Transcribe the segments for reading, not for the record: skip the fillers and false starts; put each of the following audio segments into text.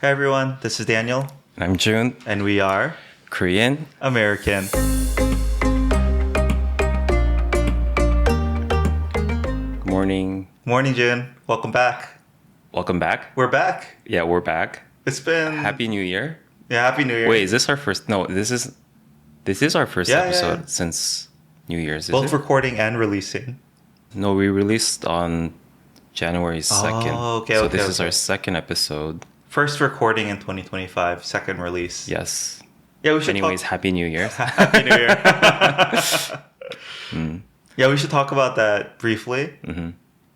Hi everyone, this is Daniel, And I'm Jun, and we are Korean. American. Good morning. Morning, Jun. Welcome back. Welcome back. We're back. Yeah, we're back. It's been Happy New Year. Happy New Year. Wait, is this our first? No, this is our first Yeah, episode yeah. since New Year's. Is Both it? recording and releasing. No, we released on January 2nd. okay, So okay, this is okay. our second episode. First recording in 2025, second release. Yes. Yeah, we should Anyways, Happy New Year. Happy New Year. Yeah, we should talk about that briefly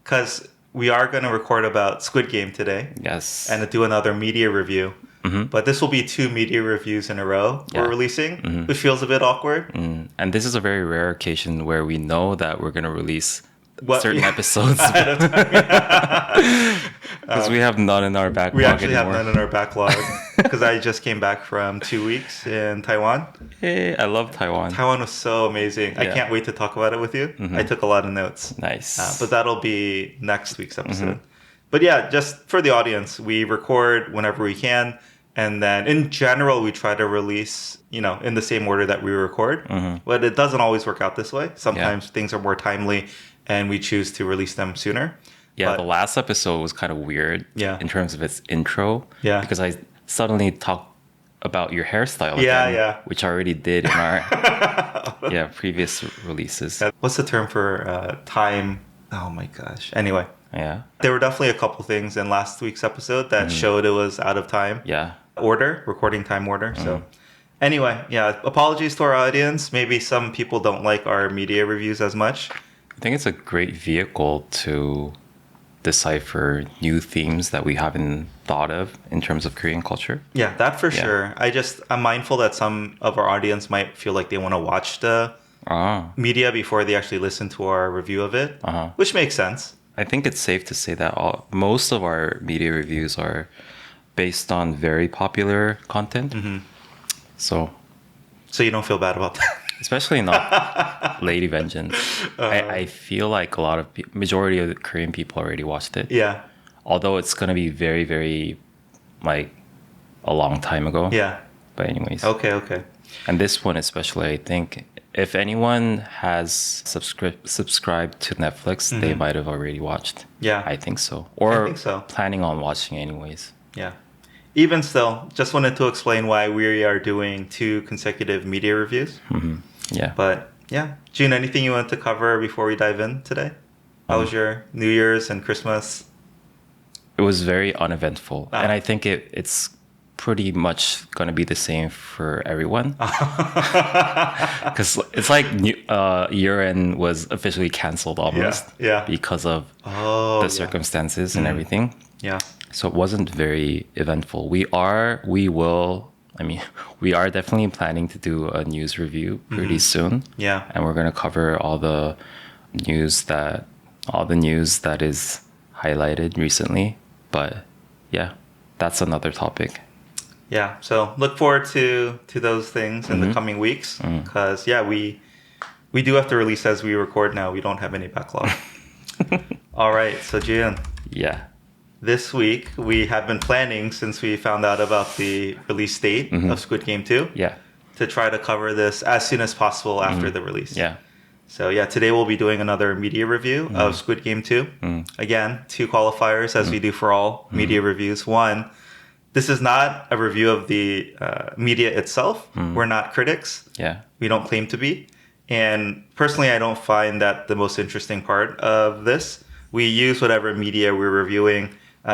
because we are going to record about Squid Game today Yes. and do another media review. But this will be 2 media reviews in a row we're Yeah. releasing, which feels a bit awkward. And this is a very rare occasion where we know that we're going to release certain Yeah. episodes Ahead of time. because we have none in our backlog We actually anymore. have none in our backlog because I just came back from 2 weeks in Taiwan. Hey, I love Taiwan. Taiwan was so amazing. I Yeah. can't wait to talk about it with you. I took a lot of notes. Nice. But that'll be next week's episode. But yeah, just for the audience, we record whenever we can. And then in general, we try to release, in the same order that we record. But it doesn't always work out this way. Sometimes things are more timely and we choose to release them sooner. Yeah, But- the last episode was kind of weird Yeah. in terms of its intro. Yeah. Because I suddenly talked about your hairstyle Yeah, again, yeah. which I already did in our previous releases. What's the term for time? Oh my gosh. Anyway, Yeah. there were definitely a couple things in last week's episode that showed it was out of time. Yeah. Recording time order. So anyway, yeah, apologies to our audience. Maybe some people don't like our media reviews as much. I think it's a great vehicle to decipher new themes that we haven't thought of in terms of Korean culture. Yeah, that for Yeah. sure. I'm mindful that some of our audience might feel like they want to watch the Ah. media before they actually listen to our review of it, which makes sense. I think it's safe to say that most of our media reviews are based on very popular content. So, So you don't feel bad about that. especially not Lady Vengeance. I feel like a lot of majority of the Korean people already watched it. Yeah. Although it's going to be very, very like a long time ago. Yeah. But anyways. Okay. And this one especially, I think if anyone has subscribed to Netflix, they might have already watched. Yeah. I think so. Or think so. planning on watching anyways. Yeah. Even still, just wanted to explain why we are doing 2 consecutive media reviews. Yeah. But yeah, June, anything you want to cover before we dive in today? How was your New Year's and Christmas? It was very uneventful. And I think it's pretty much going to be the same for everyone. Because it's like year-end was officially canceled almost. Yeah. Because of the circumstances and everything. Yeah. So it wasn't very eventful. We are definitely planning to do a news review pretty soon. Yeah. And we're going to cover all the news that is highlighted recently. But yeah, that's another topic. Yeah. So look forward to those things in the coming weeks. Because we do have to release as we record now. We don't have any backlog. All right. So June, Yeah. this week we have been planning since we found out about the release date of Squid Game 2 Yeah. to try to cover this as soon as possible after the release. Yeah. So yeah, today we'll be doing another media review of Squid Game 2. Again, 2 qualifiers as we do for all media reviews. One, this is not a review of the media itself. We're not critics. Yeah. We don't claim to be. And personally, I don't find that the most interesting part of this. We use whatever media we're reviewing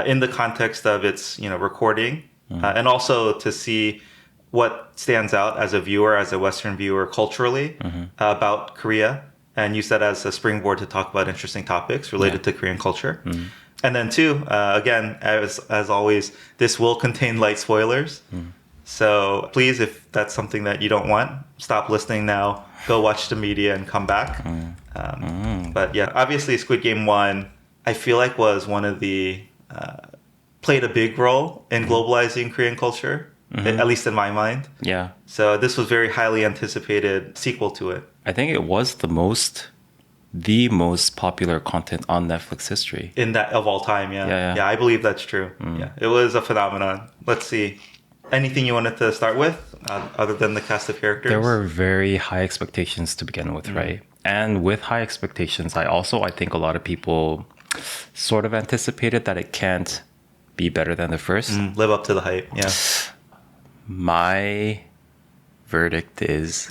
in the context of its recording and also to see what stands out as a viewer, as a Western viewer culturally about Korea, and use that as a springboard to talk about interesting topics related to Korean culture. And then 2, again, as always, this will contain light spoilers. So please, if that's something that you don't want, stop listening now, go watch the media and come back. But yeah, obviously Squid Game 1, I feel like was one of the, played a big role in globalizing Korean culture. At least in my mind. Yeah. So this was very highly anticipated sequel to it. I think it was the most the most popular content on Netflix history. In that of all time, yeah. Yeah. I believe that's true. Yeah, it was a phenomenon. Let's see. Anything you wanted to start with other than the cast of characters? There were very high expectations to begin with, right? And with high expectations, I think a lot of people sort of anticipated that it can't be better than the first. Live up to the hype, yeah. My verdict is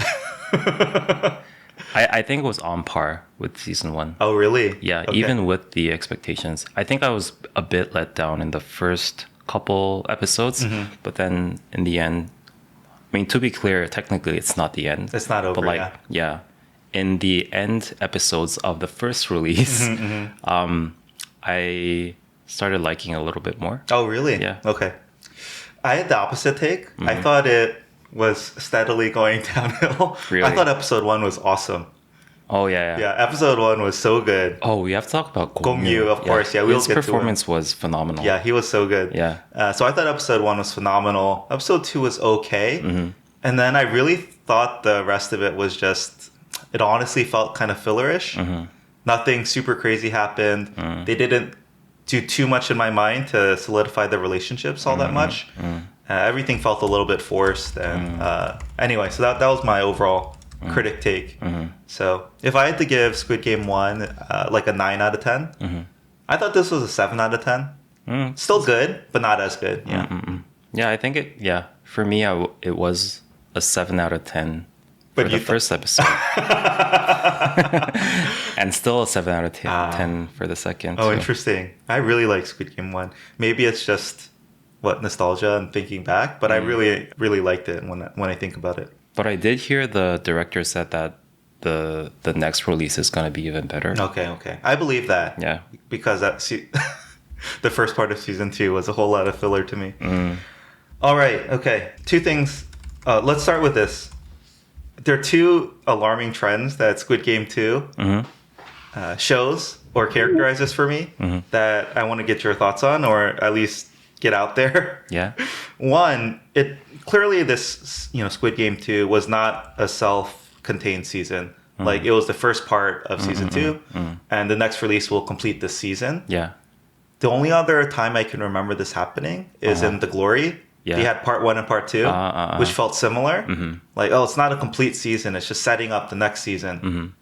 I think it was on par with season 1. Oh, really? Yeah, Okay. even with the expectations. I think I was a bit let down in the first couple episodes, but then in the end, I mean, to be clear, technically it's not the end. It's not over, but yeah. In the end episodes of the first release, I started liking it a little bit more. Oh, really? Yeah. Okay. I had the opposite take. I thought it was steadily going downhill. Really? I thought episode 1 was awesome. Oh, yeah. Yeah, episode 1 was so good. Oh, we have to talk about Gong Yu, of course. Yeah, we'll his get to him. performance was phenomenal. Yeah, he was so good. Yeah. So I thought episode 1 was phenomenal. Episode 2 was okay. And then I really thought the rest of it was just, it honestly felt kind of fillerish. Nothing super crazy happened. They didn't do too much in my mind to solidify the relationships all that much. Everything felt a little bit forced. And anyway, so that was my overall critic take. So if I had to give Squid Game 1 like a 9 out of 10, I thought this was a 7 out of 10. Still good, but not as good. Yeah. Yeah, I think for me, it was a 7 out of 10 for the first episode. And still a 7 out of 10 for the second. Oh, interesting. I really like Squid Game 1. Maybe it's just nostalgia and thinking back, but I really, really liked it when I think about it. But I did hear the director said that the next release is going to be even better. Okay. I believe that. Yeah. Because the first part of season 2 was a whole lot of filler to me. All right. Okay. 2 things. Let's start with this. There are 2 alarming trends that Squid Game 2 shows or characterizes for me that I want to get your thoughts on, or at least get out there. Yeah. One, clearly this Squid Game 2 was not a self-contained season. Like it was the first part of season 2, and the next release will complete this season. Yeah. The only other time I can remember this happening is in The Glory. Yeah. They had part 1 and part 2, which felt similar. Like, it's not a complete season. It's just setting up the next season.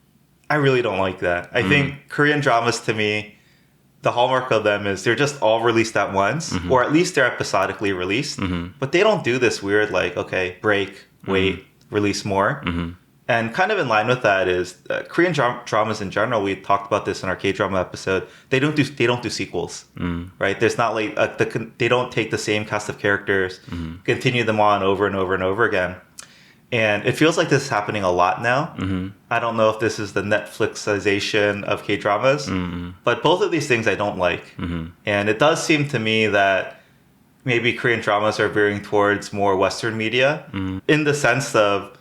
I really don't like that. I think Korean dramas, to me, the hallmark of them is they're just all released at once, or at least they're episodically released. But they don't do this weird, like, okay, break, wait, release more. And kind of in line with that is Korean dramas in general. We talked about this in our K-drama episode. They don't do sequels, right? There's not like they don't take the same cast of characters, continue them on over and over and over again. And it feels like this is happening a lot now. I don't know if this is the Netflixization of K-dramas, but both of these things I don't like. And it does seem to me that maybe Korean dramas are veering towards more Western media in the sense of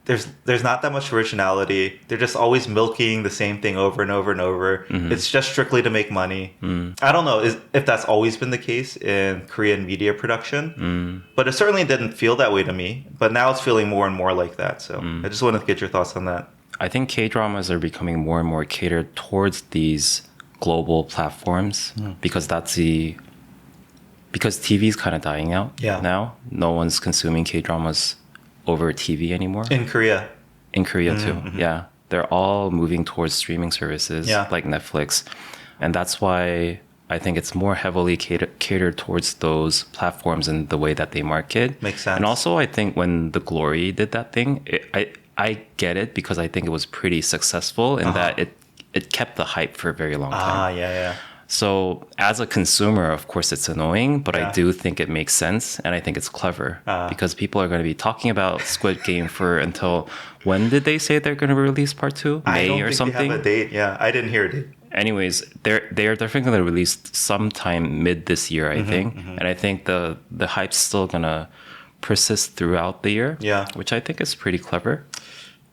there's not that much originality. They're just always milking the same thing over and over and over. It's just strictly to make money. I don't know if that's always been the case in Korean media production, but it certainly didn't feel that way to me. But now it's feeling more and more like that. So I just wanted to get your thoughts on that. I think K-dramas are becoming more and more catered towards these global platforms because because TV is kind of dying out now. No one's consuming K-dramas over TV anymore. In Korea. In Korea too, yeah. They're all moving towards streaming services like Netflix. And that's why I think it's more heavily catered towards those platforms and the way that they market. Makes sense. And also I think when The Glory did that thing, I get it because I think it was pretty successful in that it kept the hype for a very long time. Yeah. So as a consumer, of course, it's annoying, but I do think it makes sense. And I think it's clever because people are going to be talking about Squid Game until when did they say they're going to release part 2? May or something? They have a date. Yeah, I didn't hear a date. Anyways, they are definitely going to release sometime mid this year, I think. And I think the hype's still going to persist throughout the year, which I think is pretty clever.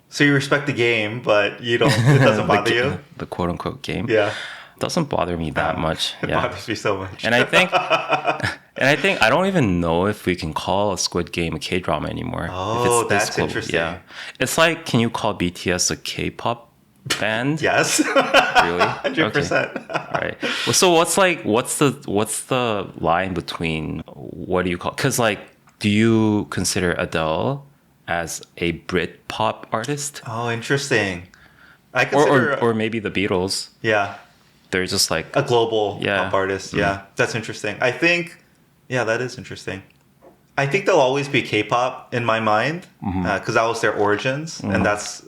So you respect the game, but it doesn't bother you? The quote unquote game. Yeah. Doesn't bother me that much. It bothers me so much. And I think I don't even know if we can call a Squid Game a K-drama anymore. Oh, that's interesting. Yeah. It's like, can you call BTS a K-pop band? Yes. Really? 100%. Okay. All right. Well, so what's the line between what do you call? Because like, do you consider Adele as a Brit pop artist, Oh, interesting. I or consider, or maybe the Beatles? yeah, They're just like a global Yeah. pop artist. Yeah, that's interesting. I think, yeah, that is interesting. I think they'll always be K-pop in my mind because that was their origins, and that's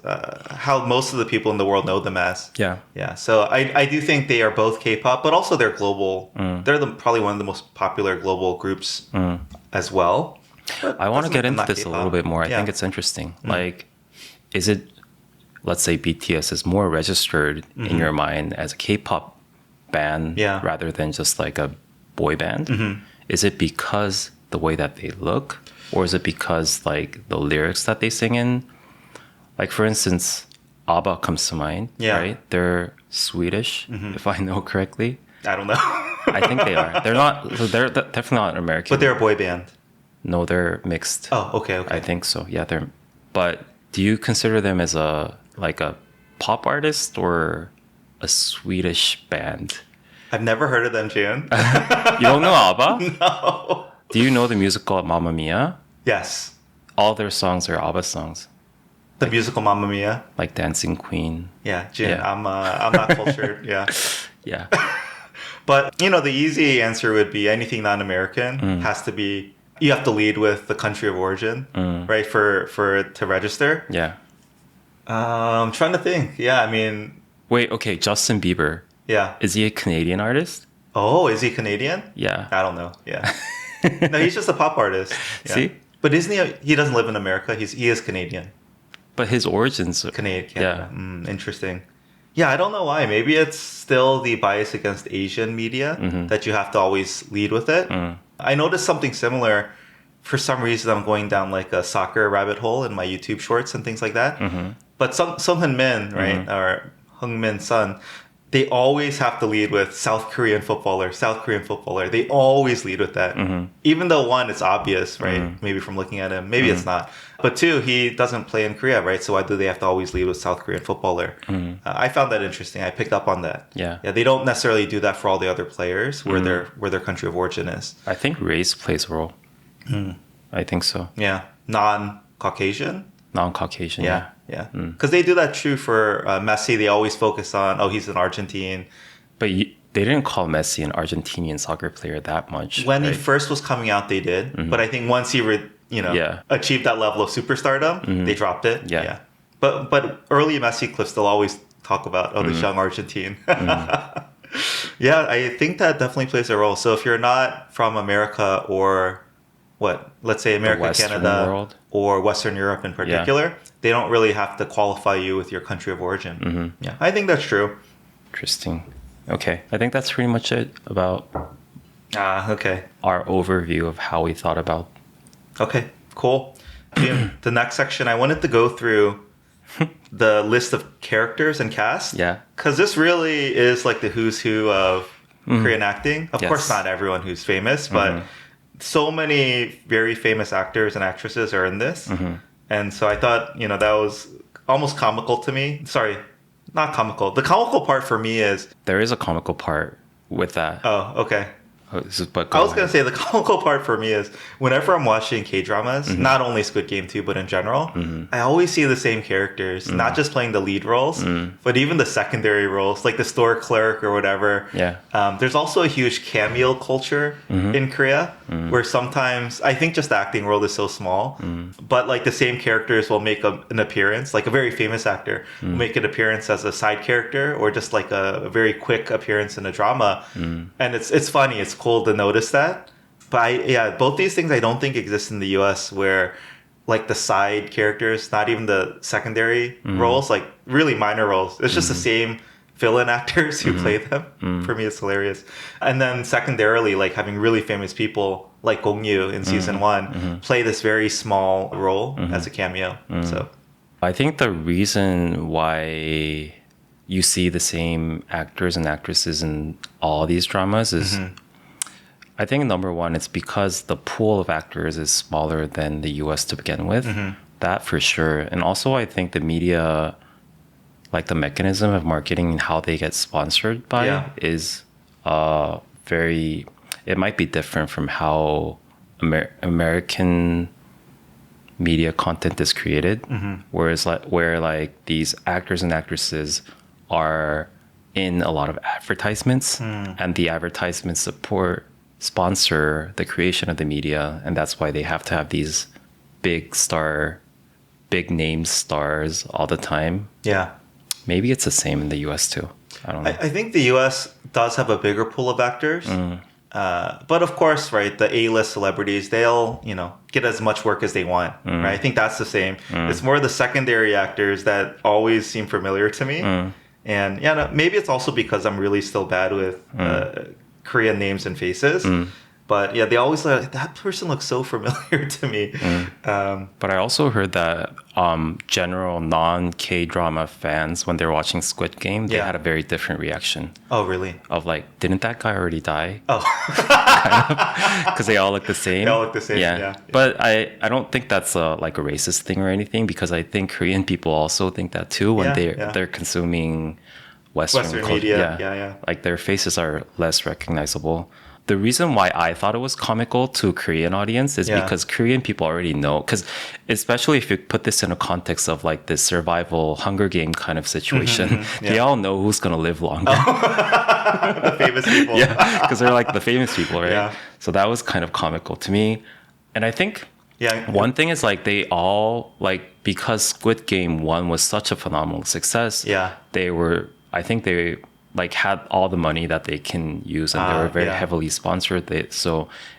how most of the people in the world know them as. yeah. Yeah, so I do think they are both K-pop, but also they're global. They're probably one of the most popular global groups as well. But I want to doesn't get make them into not this a K-pop. little bit more. I Yeah. think it's interesting. Like, is it, let's say BTS is more registered in your mind as a K-pop band Yeah. rather than just like a boy band? Is it because the way that they look, or is it because like the lyrics that they sing in? Like, for instance, ABBA comes to mind, Yeah. right? They're Swedish, if I know correctly. I don't know. I think they are. They're not. So they're definitely not American. But they're a boy band. No, they're mixed. Oh, okay, okay. I think so. Yeah, they're. But do you consider them as a pop artist or a Swedish band? I've never heard of them, Jun. You don't know ABBA? No. Do you know the musical Mamma Mia? Yes. All their songs are ABBA songs, The musical Mamma Mia. like Dancing Queen. Yeah, Jun. Yeah. I'm not cultured. Yeah. Yeah. But, the easy answer would be anything non-American has to be, you have to lead with the country of origin, right? For it to register. Yeah. I'm trying to think. Yeah, I mean, Wait, okay, Justin Bieber. yeah. Is he a Canadian artist? Oh, is he Canadian? Yeah. I don't know. Yeah. No, he's just a pop artist. Yeah. See? But isn't he doesn't live in America. He is Canadian. But his origins. Canada. Yeah. Interesting. Yeah, I don't know why. Maybe it's still the bias against Asian media that you have to always lead with it. I noticed something similar. For some reason, I'm going down like a soccer rabbit hole in my YouTube shorts and things like that. But Sung Min, right, or Hung Min Sun, they always have to lead with South Korean footballer. They always lead with that. Even though one, it's obvious, right? Maybe from looking at him, maybe it's not. But two, he doesn't play in Korea, right? So why do they have to always lead with South Korean footballer? I found that interesting. I picked up on that. Yeah. Yeah, they don't necessarily do that for all the other players where their country of origin is. I think race plays a role. I think so. Yeah, non-Caucasian. Non-Caucasian. Yeah, yeah. Because they do that too for Messi. They always focus on, oh, he's an Argentine. But they didn't call Messi an Argentinian soccer player that much. When he right? first was coming out, they did. But I think once he, Yeah. achieved that level of superstardom, they dropped it. Yeah. But early Messi clips, they'll always talk about, oh, this young Argentine. Yeah, I think that definitely plays a role. So if you're not from America or let's say America, Western Canada, world. or Western Europe in particular, they don't really have to qualify you with your country of origin. Yeah, I think that's true. Interesting. Okay. I think that's pretty much it about Okay. our overview of how we thought about. Okay, cool. The next section, I wanted to go through the list of characters and cast. Yeah. Because this really is like the who's who of Korean acting. Of Yes. course, not everyone who's famous, but so many very famous actors and actresses are in this. And so I thought, that was almost comical to me. Sorry, not comical. The comical part for me is... There is a comical part with that. Oh, okay. But I was going to say the comical part for me is whenever I'm watching K-dramas, not only Squid Game 2, but in general, I always see the same characters, not just playing the lead roles, but even the secondary roles, like the store clerk or whatever. Yeah. There's also a huge cameo culture in Korea where sometimes, I think just the acting world is so small, but like the same characters will make an appearance, like a very famous actor will make an appearance as a side character or just like a very quick appearance in a drama. And it's funny, it's cool to notice that. But both these things I don't think exist in the US where like the side characters, not even the secondary roles, like really minor roles. It's just the same villain actors who play them. For me, it's hilarious. And then secondarily, like having really famous people like Gong Yoo in season 1 play this very small role as a cameo. So I think the reason why you see the same actors and actresses in all these dramas is I think number one, it's because the pool of actors is smaller than the US to begin with. That for sure. And also I think the media like the mechanism of marketing and how they get sponsored by is very, it might be different from how American media content is created. Whereas where like these actors and actresses are in a lot of advertisements and the advertisements sponsor the creation of the media, and that's why they have to have these big name stars all the time. Yeah. Maybe it's the same in the US too. I don't know. I think the US does have a bigger pool of actors. But of course, right, the A-list celebrities, they'll, get as much work as they want, right? I think that's the same. It's more the secondary actors that always seem familiar to me. And maybe it's also because I'm really still bad with Korean names and faces. But yeah, they always like, that person looks so familiar to me. But I also heard that general non-K-drama fans, when they're watching Squid Game, they had a very different reaction. Oh, really? Of like, didn't that guy already die? Oh. Because they all look the same. They all look the same, yeah. But I don't think that's like a racist thing or anything, because I think Korean people also think that too when they're consuming Western media. Yeah. Like their faces are less recognizable. The reason why I thought it was comical to a Korean audience is because Korean people already know, because especially if you put this in a context of like this survival Hunger Game kind of situation, they all know who's going to live longer. The famous people. Yeah, because they're like the famous people, right? Yeah. So that was kind of comical to me. And I think one thing is like they all, like, because Squid Game 1 was such a phenomenal success, I think they like had all the money that they can use, and they were very heavily sponsored. And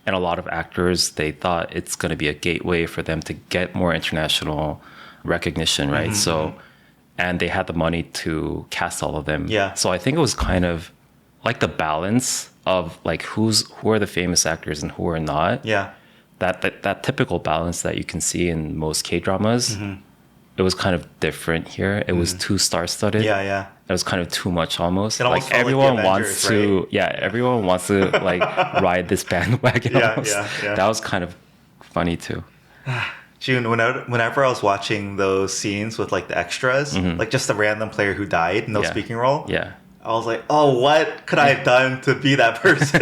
a lot of actors, they thought it's going to be a gateway for them to get more international recognition, right? And they had the money to cast all of them. Yeah. So I think it was kind of like the balance of like who are the famous actors and who are not. Yeah. That typical balance that you can see in most K-dramas. It was kind of different here. It was too star-studded. Yeah. It was kind of too much almost. It almost like everyone like wants to, right? Everyone wants to like ride this bandwagon. Almost. Yeah. That was kind of funny too. Jun, whenever I was watching those scenes with like the extras, like just a random player who died, no speaking role. Yeah. I was like, oh, what could I have done to be that person?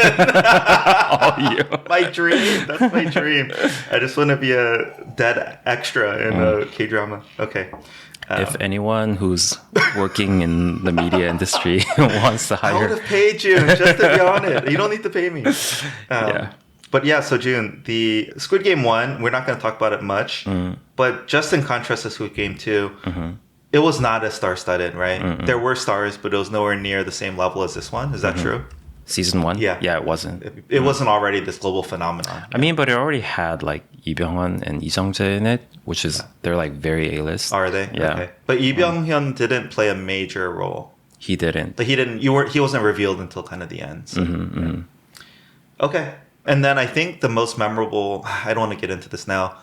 My dream. That's my dream. I just want to be a dead extra in a K-drama. Okay. If anyone who's working in the media industry wants to hire... I would have paid you just to be on it. You don't need to pay me. But yeah, so Jun, the Squid Game 1, we're not going to talk about it much. But just in contrast to Squid Game 2, it was not as star-studded, right? There were stars, but it was nowhere near the same level as this one. Is that true? Season 1? Yeah. Yeah, it wasn't. It wasn't already this global phenomenon. I mean, but it already had like Lee Byung-hun and Lee Jung-jae in it, which is, they're like very A-list. Are they? Yeah. Okay. But Lee Byung-hun didn't play a major role. He didn't. Like he wasn't revealed until kind of the end. So. Okay. And then I think the most memorable, I don't want to get into this now.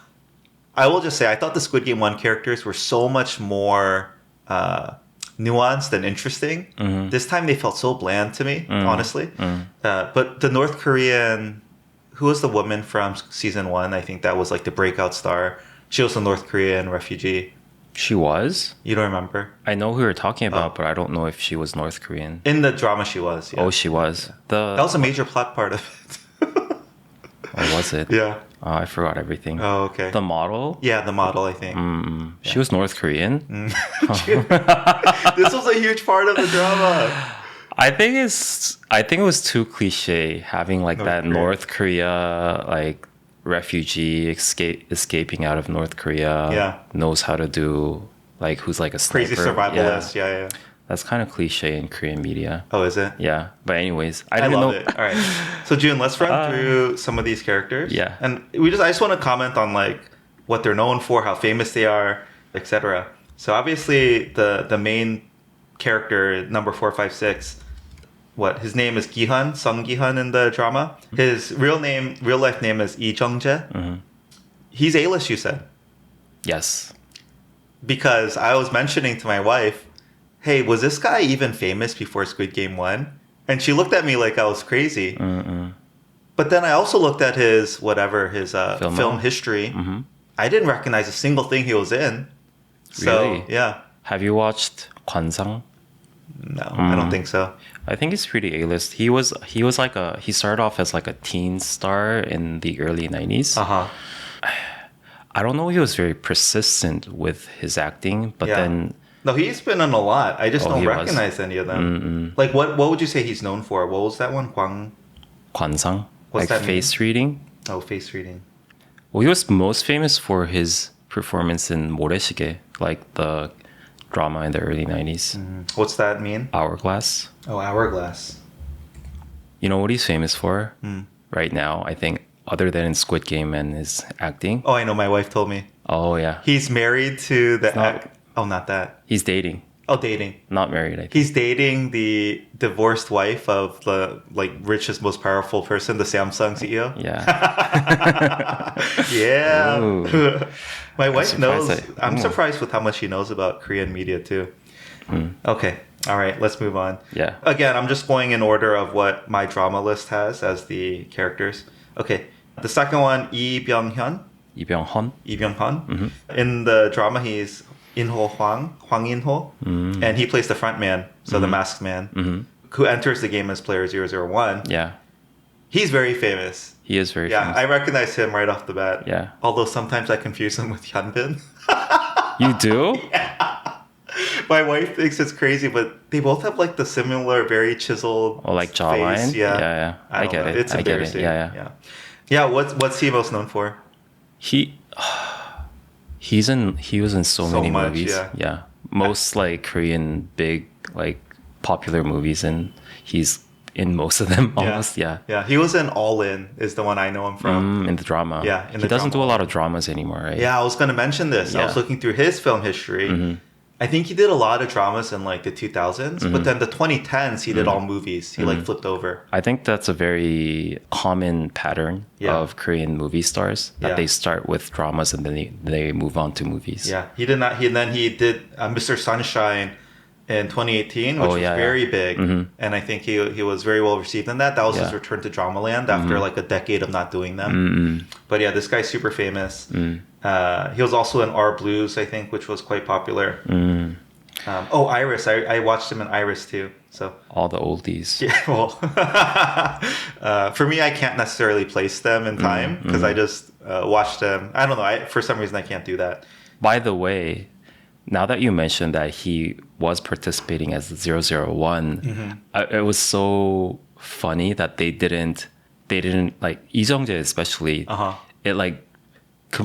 I will just say, I thought the Squid Game 1 characters were so much more nuanced and interesting. This time they felt so bland to me, honestly. But the North Korean, who was the woman from season 1? I think that was like the breakout star. She was a North Korean refugee. She was? You don't remember? I know who you're talking about, but I don't know if she was North Korean. In the drama, she was. Yeah. Oh, she was. That was a major plot part of it. Oh, was it? Yeah. Oh, I forgot everything. Oh, okay. The model? Yeah, the model, I think. She was North Korean? This was a huge part of the drama. I think it was too cliche having like North Korea like refugee escaping out of North Korea. Knows how to do like who's like a sniper. Crazy survivalist. Yeah. That's kind of cliche in Korean media. Oh, is it? Yeah. But anyways, I love it. All right. So Jun, let's run through some of these characters. Yeah. And I just want to comment on like what they're known for, how famous they are, etc. So obviously the main character, number 456, his name is Gi-hun, Sung Gi-hun in the drama. His real life name is Lee Jung-jae. He's A-list, you said? Yes. Because I was mentioning to my wife, hey, was this guy even famous before Squid Game 1? And she looked at me like I was crazy. But then I also looked at his film history. I didn't recognize a single thing he was in. So, really? Yeah. Have you watched Kwansang. No, I don't think so. I think he's pretty A-list. He started off as like a teen star in the early 90s. Uh-huh. I don't know if he was very persistent with his acting, but then no, he's been in a lot. I just don't he was. recognize any of them. Like what would you say he's known for? What was that one? Kwansang, What's like that face reading. Oh, face reading. Well, he was most famous for his performance in 모래시계, like the drama in the early 90s. What's that mean? Hourglass. Oh, Hourglass. You know what he's famous for right now, I think, other than in Squid Game and his acting? Oh, I know. My wife told me. Oh, yeah. He's married to the... Oh, not that. He's dating. Oh, dating. Not married, I think. He's dating the divorced wife of the richest, most powerful person, the Samsung CEO. Yeah. Yeah. My wife knows. I'm Ooh. surprised with how much she knows about Korean media too. Okay. All right. Let's move on. Yeah. Again, I'm just going in order of what my drama list has as the characters. Okay. The second one, Lee Byung-hyun. Lee Byung-hun. Lee Byung-hun. In the drama, he's In-ho Hwang In-ho. And he plays the front man, so the masked man, who enters the game as player 001. Yeah. He's very famous. He is very Yeah, famous. I recognize him right off the bat. Yeah. Although sometimes I confuse him with Hyunbin. You do? My wife thinks it's crazy, but they both have like the similar, very chiseled Or like face. jawline? Yeah. Yeah. I don't get know. it. It's I get it. embarrassing. Yeah. Yeah, what's he most known for? He was in so many much, movies. yeah. Most like Korean big like popular movies, and he's in most of them almost. Yeah. Yeah, he was in All In is the one I know him from. In the drama. Yeah, in he the doesn't drama. do a lot of dramas anymore, right? Yeah, I was going to mention this. I was looking through his film history. I think he did a lot of dramas in like the 2000s, but then the 2010s he did all movies. He like flipped over. I think that's a very common pattern of Korean movie stars that they start with dramas and then they move on to movies. Yeah, he did not. He did Mr. Sunshine in 2018, which was very big, and I think he was very well received in that. That was his return to Dramaland after like a decade of not doing them. But yeah, this guy's super famous. He was also in R Blues, I think, which was quite popular. Iris. I watched him in Iris too. So all the oldies. Yeah, well, for me, I can't necessarily place them in time because I just watched them. I don't know. For some reason, I can't do that. By the way, now that you mentioned that he was participating as 001, it was so funny that they didn't like Lee Jung-jae especially. It like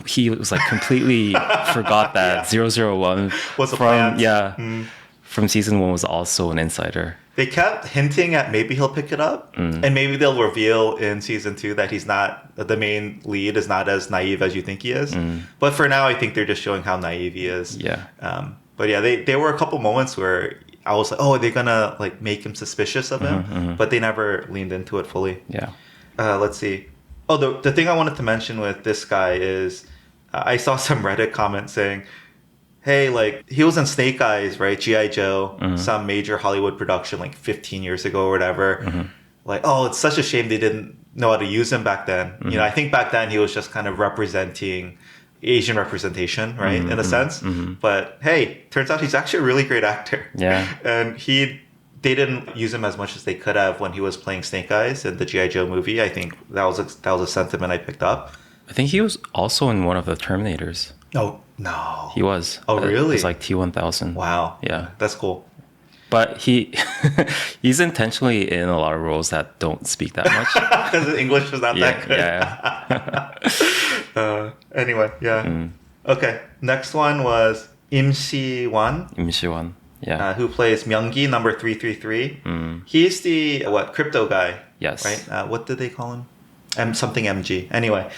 he was like completely forgot that 001 was a plan. From season 1 was also an insider. They kept hinting at maybe he'll pick it up, and maybe they'll reveal in season 2 that he's not, the main lead is not as naive as you think he is. But for now, I think they're just showing how naive he is. Yeah. But yeah, there were a couple moments where I was like, oh, are they gonna like make him suspicious of him? But they never leaned into it fully. Yeah. Let's see. Oh, the thing I wanted to mention with this guy is I saw some Reddit comments saying, hey, like, he was in Snake Eyes, right? G.I. Joe, some major Hollywood production like 15 years ago or whatever. Like, oh, it's such a shame they didn't know how to use him back then. You know, I think back then he was just kind of representing Asian representation, right? In a sense. But hey, turns out he's actually a really great actor. Yeah. And they didn't use him as much as they could have when he was playing Snake Eyes in the G.I. Joe movie. I think that was a sentiment I picked up. I think he was also in one of the Terminators. Oh, no. He was. Oh, really? It was like T-1000. Wow. Yeah. That's cool. But he's intentionally in a lot of roles that don't speak that much. Because his English is not that good. Yeah. Anyway, yeah. Okay. Next one was Im Si-wan. Im Si-wan. Yeah. Who plays Myung-gi number 333. He's the, crypto guy. Yes. Right? What did they call him? Something MG. Anyway,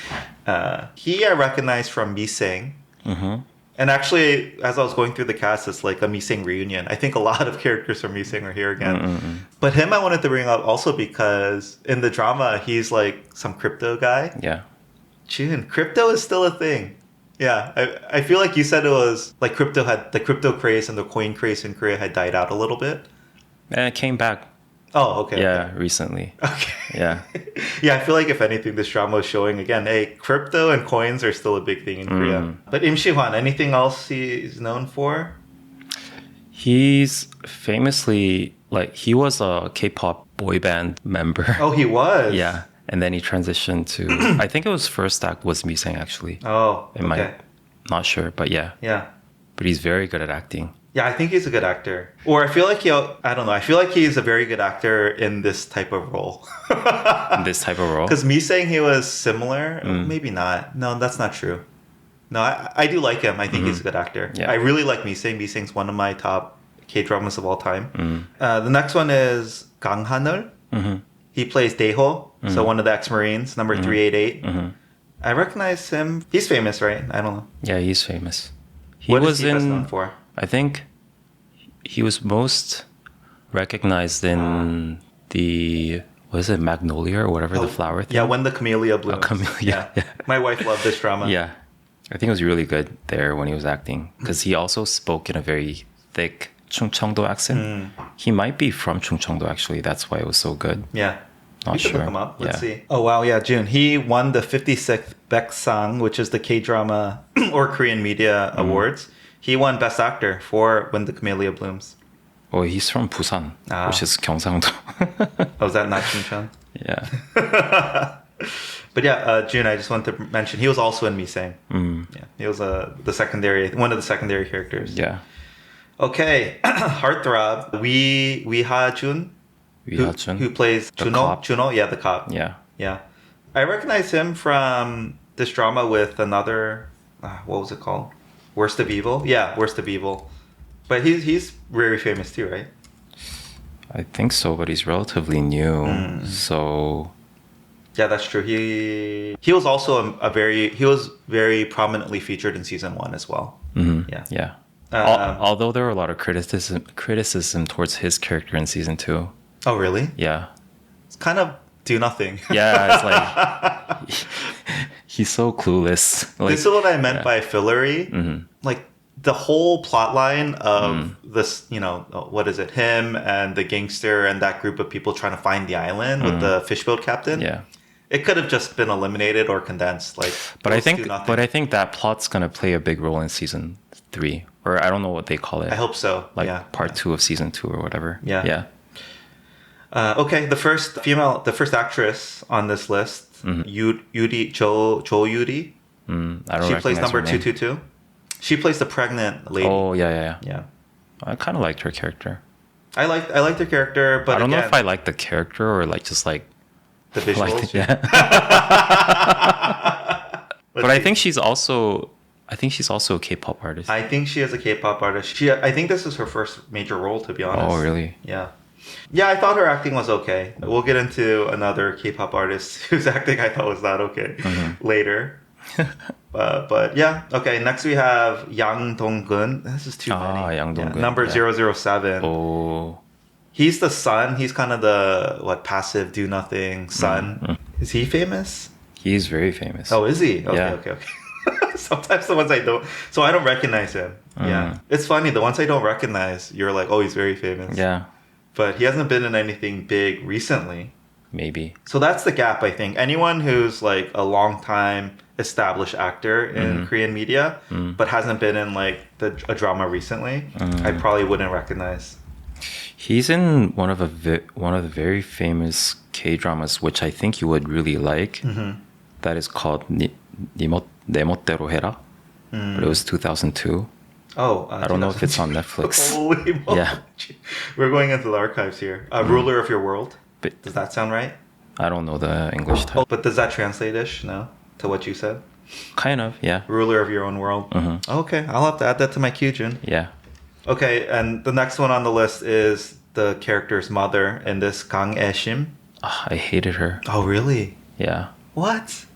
he I recognized from Miseng. And actually, as I was going through the cast, it's like a Miseng reunion. I think a lot of characters from Miseng are here again. But him I wanted to bring up also because in the drama, he's like some crypto guy. Yeah. Jun, crypto is still a thing. Yeah, I feel like you said it was like the crypto craze and the coin craze in Korea had died out a little bit. And it came back. Oh, okay. Yeah, okay. Recently. Okay. Yeah. Yeah, I feel like if anything, this drama is showing again, hey, crypto and coins are still a big thing in Korea. But Im Si-hwan, anything else he's known for? He's famously like he was a K-pop boy band member. Oh, he was. Yeah, and then he transitioned to I think it was first act was Misang actually. Oh, It okay. might not sure, but yeah. Yeah. But he's very good at acting. Yeah, I think he's a good actor. Or I feel like I don't know. I feel like he's a very good actor in this type of role. In this type of role. Because me saying he was similar, maybe not. No, that's not true. No, I do like him. I think he's a good actor. Yeah. I really like Mi-seng. Mi-seng's one of my top K-dramas of all time. The next one is Kang Han-eul. He plays Daeho, so one of the ex-Marines, number 388. I recognize him. He's famous, right? I don't know. Yeah, he's famous. He What was is he best in known for? I think he was most recognized in the what is it, Magnolia or whatever the flower thing? Yeah, When the Camellia Blooms. Camellia, yeah. My wife loved this drama. Yeah. I think it was really good there when he was acting because he also spoke in a very thick Chungcheongdo accent. He might be from Chungcheongdo actually. That's why it was so good. Yeah. Not We should sure. look him up. Let's Yeah. see. Oh, wow. Yeah, June. He won the 56th Baeksang, which is the K-drama or Korean Media Awards. He won Best Actor for When the Camellia Blooms. Oh, he's from Busan, which is Gyeongsangdo. Oh, is that not Chungcheong? Yeah. But yeah, June, I just wanted to mention, he was also in Mi-seng. Yeah, he was one of the secondary characters. Yeah. Okay, Heartthrob, Wee Ha-jun, who plays The Juno. cop. Juno, yeah, the cop. Yeah. Yeah. I recognize him from this drama with another, what was it called? Worst of Evil? Yeah, Worst of Evil. But he's very famous too, right? I think so, but he's relatively new. So Yeah, that's true. He was also he was very prominently featured in season 1 as well. Yeah. yeah. Although there were a lot of criticism towards his character in season 2. Oh, really? Yeah. It's kind of do nothing. Yeah, it's like he's so clueless. Like, This is what I meant by fillery. Like the whole plot line of this, what is it? Him and the gangster and that group of people trying to find the island with the fishboat captain. yeah. It could have just been eliminated or condensed. Like, But I those think do nothing. but I think that plot's gonna play a big role in season 3. Or I don't know what they call it. I hope so. Like yeah. part 2 of season 2 or whatever. Yeah. Yeah. Okay, the first actress on this list, Yuri Jo Yuri. I don't She plays recognize number her name. 222. She plays the pregnant lady. Oh yeah. Yeah, I kind of liked her character. I liked her character, but I don't know again, if I like the character or like just like the visuals. like yeah. But I think she's also a K-pop artist. I think she is a K-pop artist. I think this is her first major role, to be honest. Oh really? Yeah. Yeah, I thought her acting was okay. We'll get into another K-pop artist whose acting I thought was not okay later. But yeah, okay. Next we have Yang Dong-gun. This is too many. Yang Dong-gun, number yeah. 007. Oh. He's the son. He's kind of the passive, do nothing son. Is he famous? He's very famous. Oh, is he? Okay, Yeah. okay. Sometimes the ones I don't recognize him. Yeah, it's funny. The ones I don't recognize, you're like, oh, he's very famous. Yeah, But he hasn't been in anything big recently. maybe. So that's the gap, I think. Anyone who's like a long time established actor in Korean media, but hasn't been in like a drama recently, I probably wouldn't recognize. He's in one of the very famous K-dramas, which I think you would really like. That is called 내 멋대로 해라. But it was 2002. Oh, I don't know if it's on Netflix. Holy moly. Yeah. We're going into the archives here. Ruler of Your World. But Does that sound right? I don't know the English Oh, title. but does that translate-ish, no? To what you said? Kind of, yeah. Ruler of Your Own World. Okay, I'll have to add that to my queue, Jun. Yeah. Okay, and the next one on the list is the character's mother in this Kang Ae-shim. I hated her. Oh, really? Yeah, What?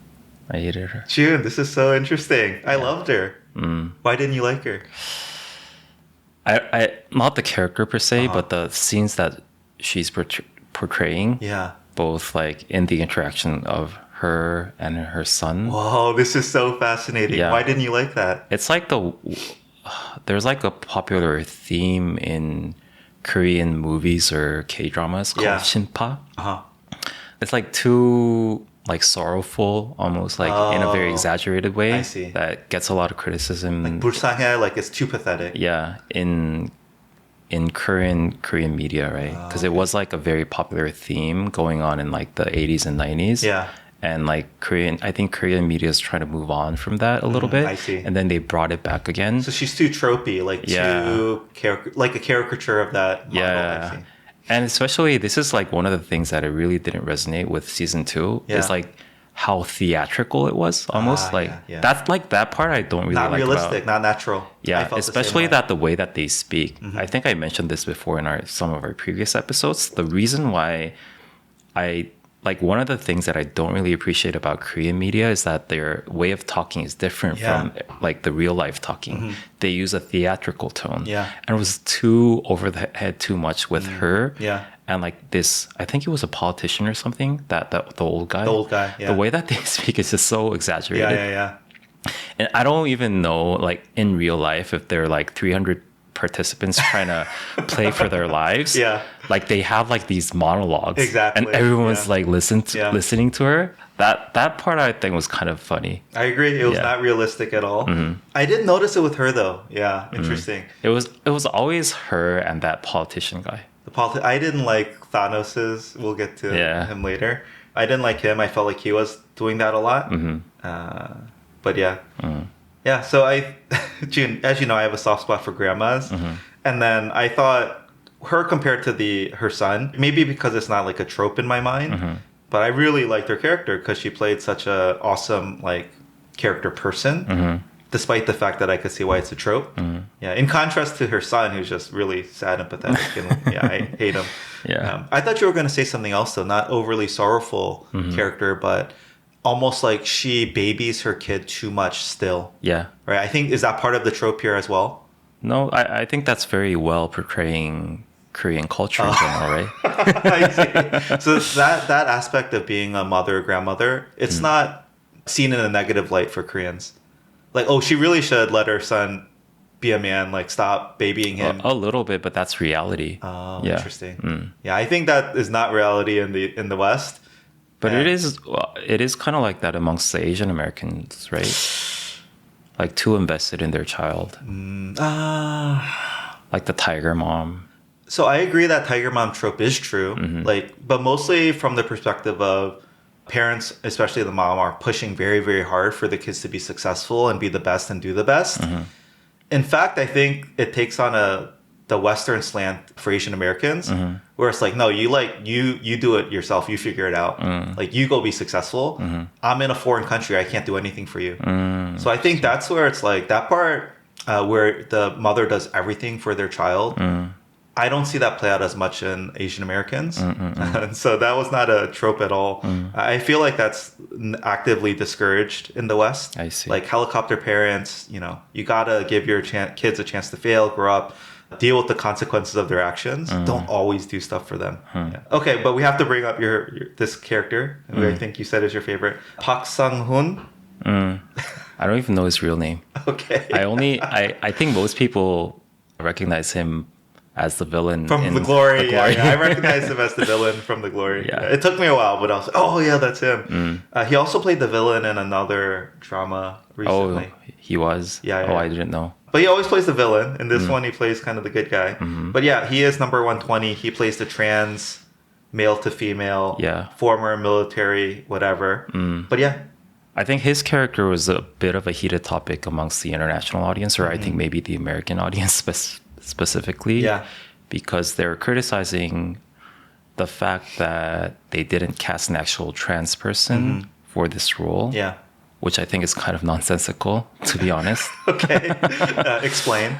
I hated her. Jun, this is so interesting. I loved her. Why didn't you like her? I not the character per se, but the scenes that she's portraying. Yeah. Both like in the interaction of her and her son. Whoa, this is so fascinating. Yeah. Why didn't you like that? It's like there's like a popular theme in Korean movies or K-dramas called Yeah. 신파. Uh-huh. It's like too like sorrowful, almost like in a very Oh, exaggerated way. I see. That gets a lot of criticism. 불쌍해, like it's too pathetic. Yeah, in in Korean media, right? Because it was like a very popular theme going on in like the 80s and 90s. Yeah. And like I think Korean media is trying to move on from that a little bit. I see. And then they brought it back again. So she's too tropey, like like a caricature of that model. Yeah. I see. And especially, this is like one of the things that I really didn't resonate with season 2 is like how theatrical it was almost. That's like that part I don't really not like realistic, about. not natural. Yeah, especially that the way that they speak. I think I mentioned this before in some of our previous episodes. The reason why one of the things that I don't really appreciate about Korean media is that their way of talking is different from like the real life talking. They use a theatrical tone. Yeah. And it was too over the head too much with her. Yeah. And like this, I think it was a politician or something, the old guy. The old guy, yeah. The way that they speak is just so exaggerated. Yeah. And I don't even know, like in real life, if there are like 300 participants trying to play for their lives. Yeah. Like they have like these monologues. Exactly. And everyone's like listening to her. That part I think was kind of funny. I agree. It was not realistic at all. I did notice it with her though. Yeah. Interesting. It was always her and that politician guy. I didn't like Thanos's. We'll get to him later. I didn't like him. I felt like he was doing that a lot. But yeah. Yeah, so Jun, as you know, I have a soft spot for grandmas. And then I thought her compared to her son, maybe because it's not like a trope in my mind, but I really liked her character because she played such a awesome like character person, despite the fact that I could see why it's a trope. Yeah, in contrast to her son, who's just really sad and pathetic, and I hate him. Yeah, I thought you were going to say something else though, not overly sorrowful character, but almost like she babies her kid too much still. Yeah. Right. I think, is that part of the trope here as well? No, I think that's very well portraying Korean culture in general, right? I see. So that aspect of being a mother, grandmother, it's not seen in a negative light for Koreans. Like, oh, she really should let her son be a man, like stop babying him. A little bit, but that's reality. Oh, interesting. Yeah, I think that is not reality in the West. But it is kind of like that amongst the Asian Americans, right? Like too invested in their child. Like the tiger mom. So I agree that tiger mom trope is true. But mostly from the perspective of parents, especially the mom, are pushing very, very hard for the kids to be successful and be the best and do the best. In fact, I think it takes on the Western slant for Asian Americans, where it's like, no, you do it yourself, you figure it out. Like you go be successful. I'm in a foreign country, I can't do anything for you. So I think that's where it's like that part where the mother does everything for their child. I don't see that play out as much in Asian Americans. And so that was not a trope at all. I feel like that's actively discouraged in the West. I see. Like helicopter parents, you gotta give your kids a chance to fail, grow up, deal with the consequences of their actions. Don't always do stuff for them. Yeah. Okay, but we have to bring up this character, who I think you said is your favorite, Park Sang-hoon. I don't even know his real name. Okay. I think most people recognize him as the villain from The Glory. Yeah, I recognize him as the villain from The Glory. Yeah. It took me a while, but I was like, oh yeah, that's him. He also played the villain in another drama recently. Oh, he was? Yeah. Oh, I didn't know. But he always plays the villain. In this one, he plays kind of the good guy. But yeah, he is number 120. He plays the trans male to female, former military, whatever. But yeah. I think his character was a bit of a heated topic amongst the international audience, or I think maybe the American audience specifically. Yeah. Because they're criticizing the fact that they didn't cast an actual trans person for this role. Yeah. Which I think is kind of nonsensical, to be honest. Okay. Explain.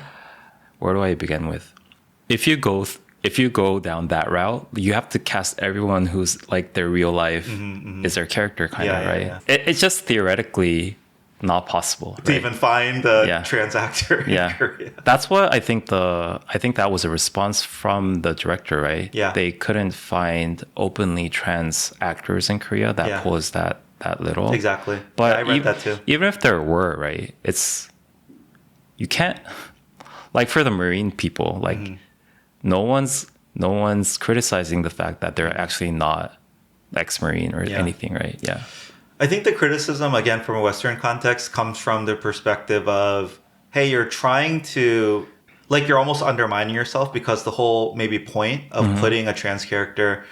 Where do I begin with? If you go down that route, you have to cast everyone who's like their real life is their character kind of, right? Yeah. It's just theoretically not possible. To even find a trans actor in Korea. That's what I think that was a response from the director, right? Yeah. They couldn't find openly trans actors in Korea that posed that little. Exactly. But I read that too. Even if there were, right, you can't, like for the Marine people, like no one's criticizing the fact that they're actually not ex-Marine or anything, right? Yeah. I think the criticism, again, from a Western context, comes from the perspective of, hey, you're trying to like you're almost undermining yourself, because the whole maybe point of putting a trans character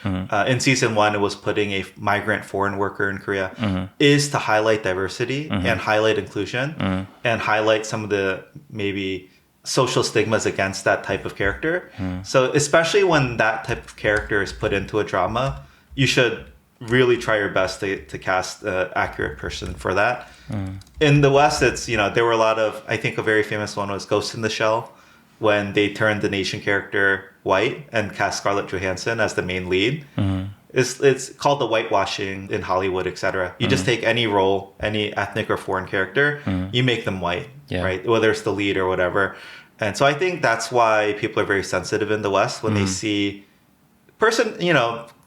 in season 1, it was putting a migrant foreign worker in Korea, is to highlight diversity and highlight inclusion and highlight some of the maybe social stigmas against that type of character. So especially when that type of character is put into a drama, you should really try your best to cast an accurate person for that. In the West, it's, there were a lot of, I think a very famous one was Ghost in the Shell, when they turned the Nation character white and cast Scarlett Johansson as the main lead. It's called the whitewashing in Hollywood, etc. You just take any role, any ethnic or foreign character, you make them white, right? Whether it's the lead or whatever. And so I think that's why people are very sensitive in the West when they see person,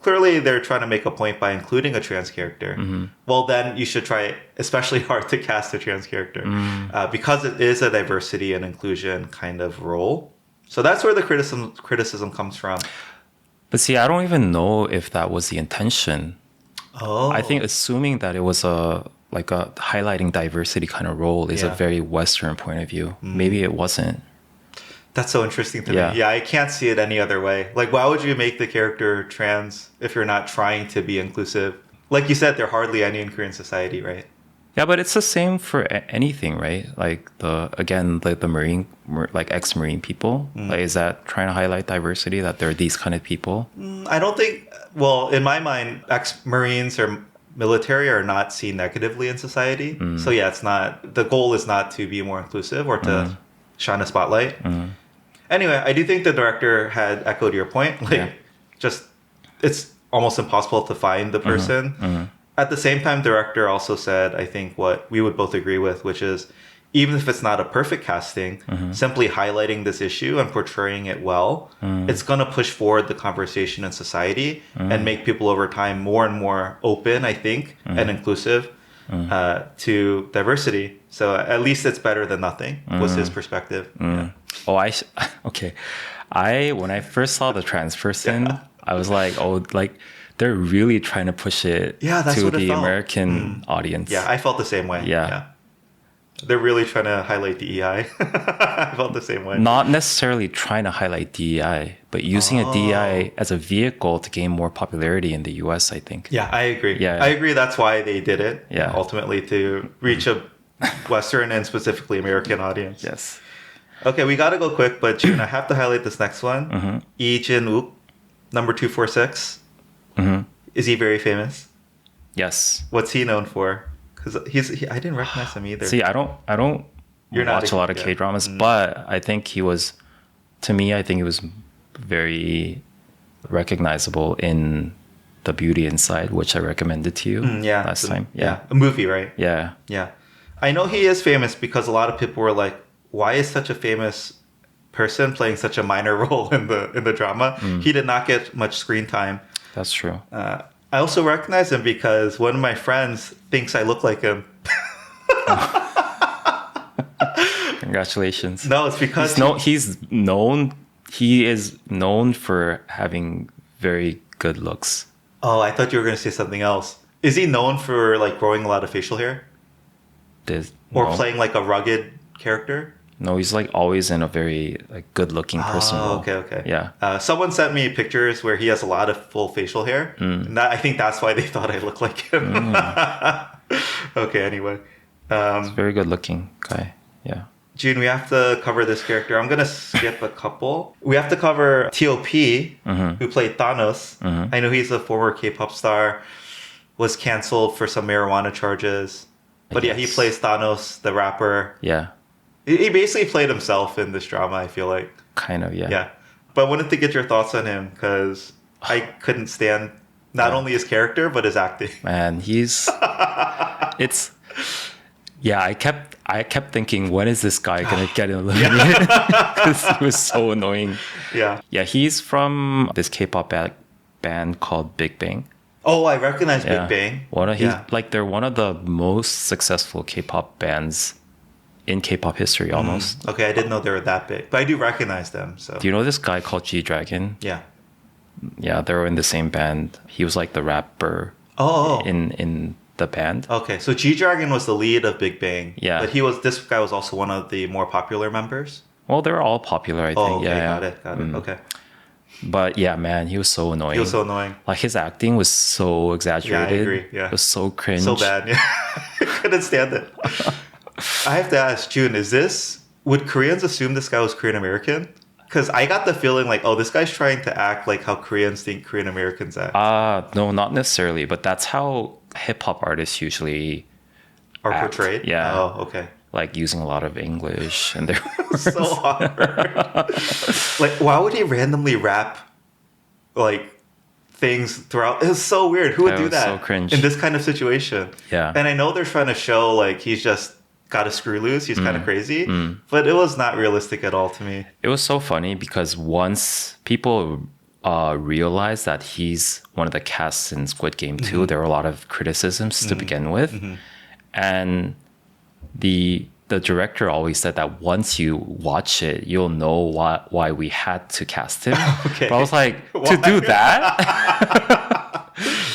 clearly they're trying to make a point by including a trans character. Well, then you should try especially hard to cast a trans character because it is a diversity and inclusion kind of role. So that's where the criticism comes from. But see, I don't even know if that was the intention. Oh, I think assuming that it was a highlighting diversity kind of role is a very Western point of view. Maybe it wasn't. That's so interesting to me. Yeah, I can't see it any other way. Like, why would you make the character trans if you're not trying to be inclusive? Like you said, there are hardly any in Korean society, right? Yeah, but it's the same for anything, right? Like the Marine, like ex-Marine people. Like, is that trying to highlight diversity, that there are these kind of people? I don't think, well, in my mind, ex-Marines or military are not seen negatively in society. So yeah, the goal is not to be more inclusive or to shine a spotlight. Anyway, I do think the director had echoed your point. It's almost impossible to find the person. At the same time, director also said, I think what we would both agree with, which is even if it's not a perfect casting, simply highlighting this issue and portraying it well, it's going to push forward the conversation in society and make people over time more and more open, I think, and inclusive to diversity. So at least it's better than nothing, was his perspective. Yeah. Oh, okay. When I first saw the trans person, I was like, they're really trying to push it to the American audience. Yeah, I felt the same way. Yeah. They're really trying to highlight DEI. I felt the same way. Not necessarily trying to highlight DEI, but using a DEI as a vehicle to gain more popularity in the US, I think. Yeah, I agree. Yeah. I agree that's why they did it. Yeah. Ultimately to reach a Western and specifically American audience. Yes. Okay, we got to go quick, but Jun, I have to highlight this next one. Lee Jin-wook, number 246. Is he very famous? Yes. What's he known for? Because I didn't recognize him either. See, I don't watch a lot of K-dramas, but I think he was very recognizable in The Beauty Inside, which I recommended to you last time. Yeah. A movie, right? Yeah. Yeah. I know he is famous because a lot of people were like, why is such a famous person playing such a minor role in the drama? He did not get much screen time. That's true. I also recognize him because one of my friends thinks I look like him. Congratulations. No, it's because he is known for having very good looks. Oh, I thought you were going to say something else. Is he known for like growing a lot of facial hair? Or playing like a rugged character? No, he's like always in a very like good-looking person. Oh, okay. Yeah. Someone sent me pictures where he has a lot of full facial hair. And I think that's why they thought I looked like him. Okay, anyway. He's a very good-looking guy. Yeah. Jun, we have to cover this character. I'm going to skip a couple. We have to cover T.O.P., who played Thanos. I know he's a former K-pop star, was canceled for some marijuana charges. But yeah, he plays Thanos, the rapper. Yeah. He basically played himself in this drama, I feel like. Kind of, yeah. Yeah. But I wanted to get your thoughts on him because I couldn't stand not only his character, but his acting. Man, I kept thinking, when is this guy going to get eliminated? Because he was so annoying. Yeah. Yeah, he's from this K-pop band called Big Bang. Oh, I recognize Big Bang. They're one of the most successful K-pop bands in K-pop history, almost. Okay, I didn't know they were that big, but I do recognize them. So. Do you know this guy called G-Dragon? Yeah. Yeah, they were in the same band. He was like the rapper in the band. Okay, so G-Dragon was the lead of Big Bang. Yeah. But this guy was also one of the more popular members. Well, they're all popular, I think. Oh, okay, Yeah, got it. Okay. But yeah, man, he was so annoying. He was so annoying. Like his acting was so exaggerated. Yeah, I agree. Yeah. It was so cringe. So bad. Yeah. I couldn't stand it. I have to ask, Jun, would Koreans assume this guy was Korean American? Because I got the feeling like, oh, this guy's trying to act like how Koreans think Korean Americans act. No, not necessarily, but that's how hip hop artists usually Are act. portrayed? Yeah. Oh, okay. Like using a lot of English and their words. So hard. Like, why would he randomly rap like things throughout? It was so weird. Who would do was that so cringe. in this kind of situation? Yeah. And I know they're trying to show like he's just got a screw loose. He's kind of crazy, but it was not realistic at all to me. It was so funny because once people realized that he's one of the casts in Squid Game 2, there were a lot of criticisms to begin with. And the director always said that once you watch it, you'll know why we had to cast him. Okay. But I was like, to do that?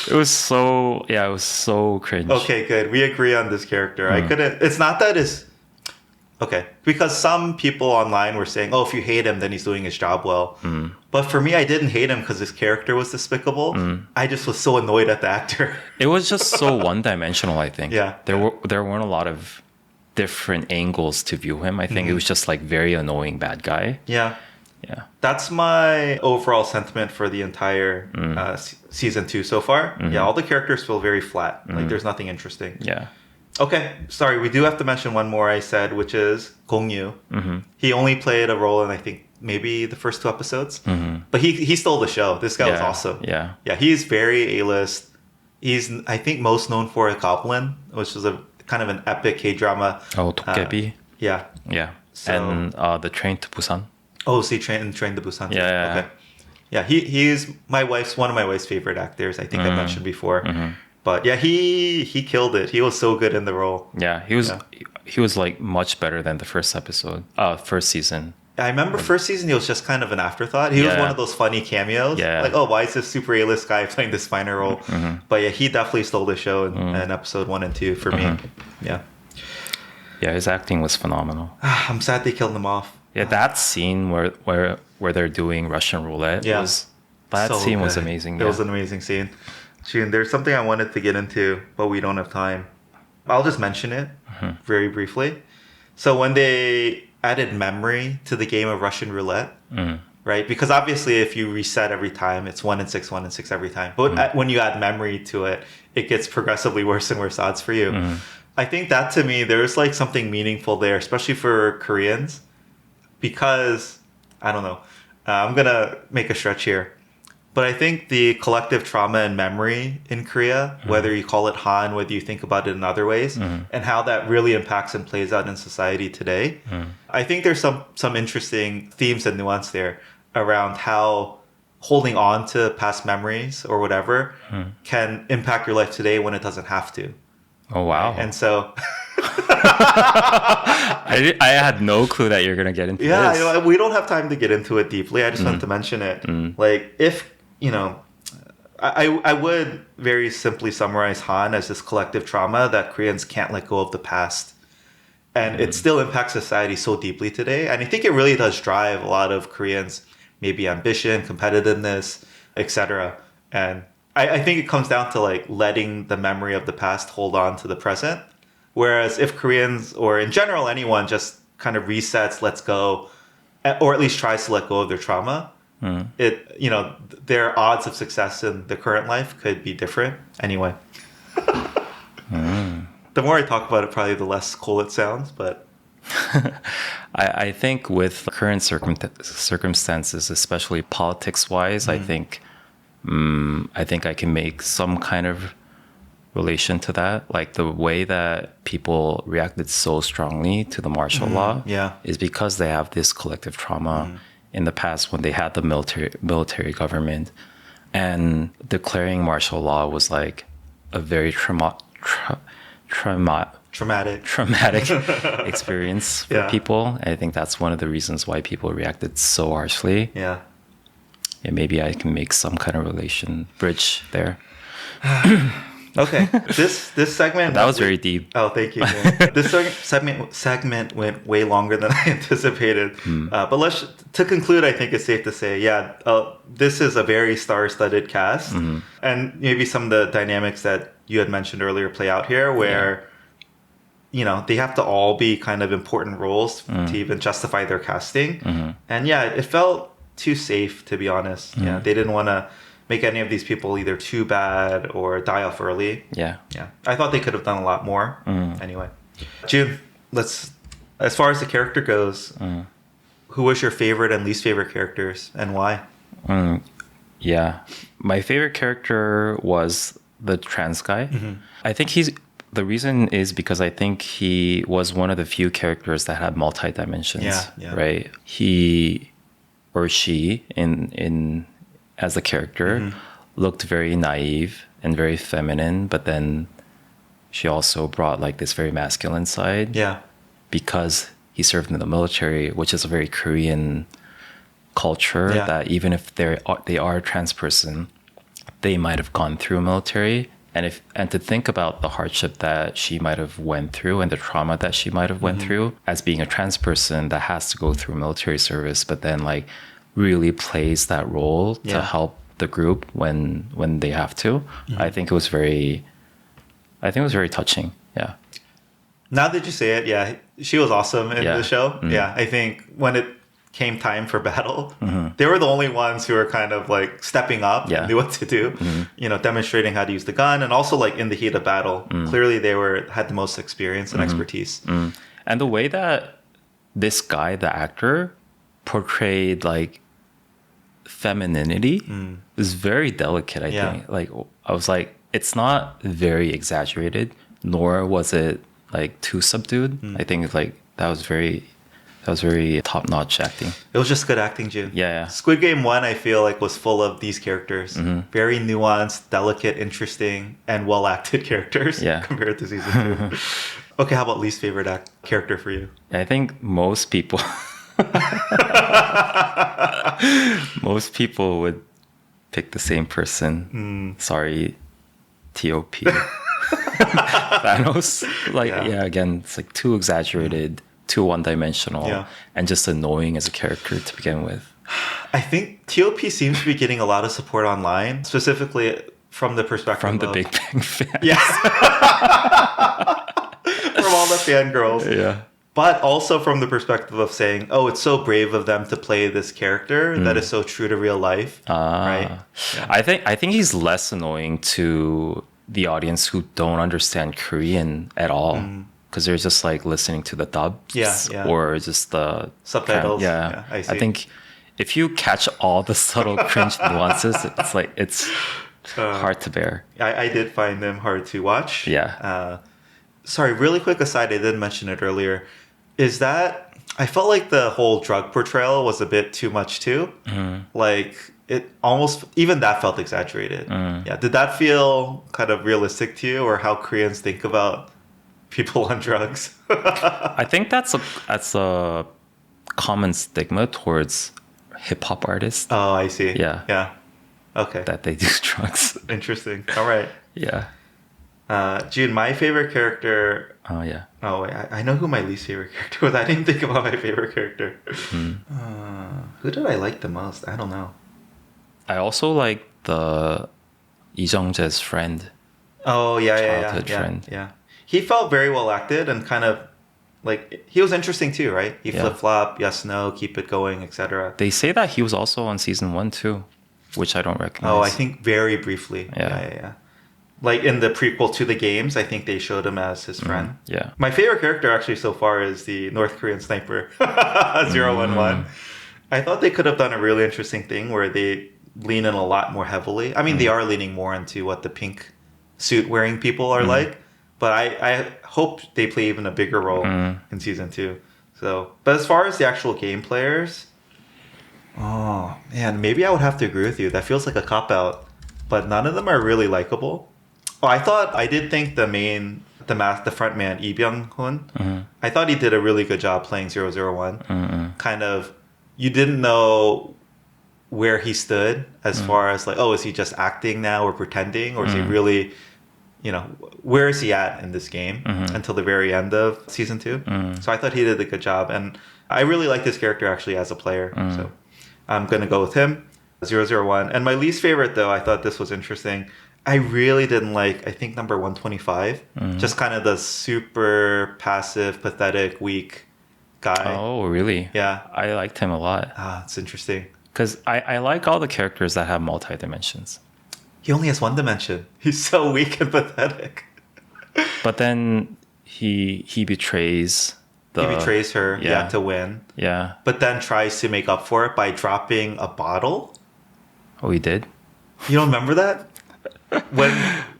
It was so cringe. Okay, good. We agree on this character. I couldn't. It's not that it's okay because some people online were saying, "Oh, if you hate him, then he's doing his job well." But for me, I didn't hate him because his character was despicable. I just was so annoyed at the actor. It was just so one-dimensional, I think. Yeah. There weren't a lot of different angles to view him. I think it was just like very annoying bad guy. Yeah. Yeah. That's my overall sentiment for the entire season 2 so far. Yeah, all the characters feel very flat. Like there's nothing interesting. Yeah. Okay, sorry, we do have to mention one more I said, which is Gong Yu. He only played a role in, I think, maybe the first 2 episodes. But he stole the show. This guy was awesome. Yeah. Yeah, he's very A-list. He's, I think, most known for a Goblin, which was a kind of an epic K-drama. Oh, 도깨비. Yeah. Yeah. So- And the Train to Busan. Oh, so he trained to Busan. Yeah. Okay. Yeah, he's one of my wife's favorite actors. I think I mentioned before. But yeah, he killed it. He was so good in the role. Yeah, he was like much better than the first season. I remember first season he was just kind of an afterthought. He was one of those funny cameos. Yeah. Like, oh, why is this super A-list guy playing this minor role? But yeah, he definitely stole the show in episode 1 and 2 for me. Yeah. Yeah, his acting was phenomenal. I'm sad they killed him off. Yeah, that scene where they're doing Russian roulette was good. amazing. It was an amazing scene. Jun, there's something I wanted to get into, but we don't have time. I'll just mention it very briefly. So when they added memory to the game of Russian roulette, right? Because obviously if you reset every time, it's 1 and 6, 1 and 6 every time. But when you add memory to it, it gets progressively worse and worse odds for you. I think that to me, there's like something meaningful there, especially for Koreans, because, I don't know, I'm going to make a stretch here. But I think the collective trauma and memory in Korea, whether you call it Han, whether you think about it in other ways, and how that really impacts and plays out in society today, I think there's some interesting themes and nuance there around how holding on to past memories or whatever can impact your life today when it doesn't have to. Oh, wow. And so... I had no clue that you're going to get into this. Yeah, we don't have time to get into it deeply. I just wanted to mention it. Like, if, I would very simply summarize Han as this collective trauma that Koreans can't let go of the past. And it still impacts society so deeply today. And I think it really does drive a lot of Koreans, maybe ambition, competitiveness, etc. And I think it comes down to like letting the memory of the past hold on to the present. Whereas if Koreans, or in general anyone, just kind of resets, lets go, or at least tries to let go of their trauma, their odds of success in the current life could be different. Anyway, the more I talk about it, probably the less cool it sounds. But I think with current circumstances, especially politics-wise, I think I can make some kind of relation to that. Like the way that people reacted so strongly to the martial law is because they have this collective trauma in the past when they had the military government, and declaring martial law was like a very traumatic experience for people. I think that's one of the reasons why people reacted so harshly. Yeah, maybe I can make some kind of bridge there. Okay. This segment That was very deep. Oh, thank you. Yeah. This segment went way longer than I anticipated. But to conclude, I think it's safe to say, this is a very star-studded cast, and maybe some of the dynamics that you had mentioned earlier play out here, where they have to all be kind of important roles to even justify their casting. And it felt too safe, to be honest. Yeah, they didn't want to make any of these people either too bad or die off early. Yeah. I thought they could have done a lot more. Anyway, Jun, as far as the character goes, who was your favorite and least favorite characters, and why? My favorite character was the trans guy. I think the reason is because I think he was one of the few characters that had multi-dimensions, right? He or she in as a character looked very naive and very feminine, but then she also brought like this very masculine side. Yeah. Because he served in the military, which is a very Korean culture that even if they are a trans person, they might have gone through military. And to think about the hardship that she might have went through and the trauma that she might have went through as being a trans person that has to go through military service, but then like really plays that role to help the group when they have to. I think it was very touching. Yeah. Now that you say it, she was awesome in the show. Yeah, I think when it came time for battle, they were the only ones who were kind of like stepping up and knew what to do, demonstrating how to use the gun, and also like in the heat of battle, clearly they had the most experience and expertise. And the way that this guy, the actor, portrayed like femininity is very delicate. I think like I was like, it's not very exaggerated, nor was it like too subdued. I think like that was very top-notch acting. It was just good acting, Jun. Yeah. Squid Game 1, I feel like, was full of these characters. Very nuanced, delicate, interesting, and well-acted characters compared to season 2. Okay, how about least favorite character for you? I think most people would pick the same person. Sorry, T.O.P. Thanos. Again, it's like too exaggerated, too one-dimensional, and just annoying as a character to begin with. I think T.O.P. seems to be getting a lot of support online, specifically from the perspective from the Big Bang fans. Yes. From all the fangirls. Yeah. But also from the perspective of saying, oh, it's so brave of them to play this character that is so true to real life. Right? Yeah. I think he's less annoying to the audience who don't understand Korean at all. Because they're just like listening to the dubs or just the subtitles. I see. I think if you catch all the subtle cringe nuances, it's hard to bear. I did find them hard to watch. Yeah. Sorry, really quick aside, I didn't mention it earlier. Is that I felt like the whole drug portrayal was a bit too much too. Like it almost, even that felt exaggerated. Yeah. Did that feel kind of realistic to you, or how Koreans think about people on drugs? I think that's a common stigma towards hip hop artists. Oh, I see. Yeah. Okay. That they do drugs. Interesting. All right. Yeah. Jun, my favorite character. Oh yeah. Oh wait, I know who my least favorite character was. I didn't think about my favorite character. Who did I like the most? I don't know. I also like the Lee Jung-jae's friend. Oh yeah, childhood friend. Yeah. He felt very well acted and kind of like he was interesting too, right? He flip flop, yes, no, keep it going, etc. They say that he was also on season 1 too, which I don't recognize. Oh, I think very briefly. Yeah. Like in the prequel to the games, I think they showed him as his friend. Yeah. My favorite character actually so far is the North Korean sniper, 011. I thought they could have done a really interesting thing where they lean in a lot more heavily. I mean, they are leaning more into what the pink suit wearing people are like, but I hope they play even a bigger role in season 2. So, but as far as the actual game players, oh man, maybe I would have to agree with you. That feels like a cop out, but none of them are really likable. Oh, I did think the front man, Lee Byung-hun, I thought he did a really good job playing 001. Kind of, you didn't know where he stood as far as like, oh, is he just acting now or pretending, or is he really where is he at in this game until the very end of season 2. So I thought he did a good job. And I really like this character actually as a player. So I'm going to go with him, 001. And my least favorite, though, I thought this was interesting. I really didn't like, I think, number 125. Just kind of the super passive, pathetic, weak guy. Oh, really? Yeah. I liked him a lot. It's interesting. Because I like all the characters that have multi-dimensions. He only has one dimension. He's so weak and pathetic. But then he betrays he betrays her, to win. Yeah. But then tries to make up for it by dropping a bottle. Oh, he did? You don't remember that?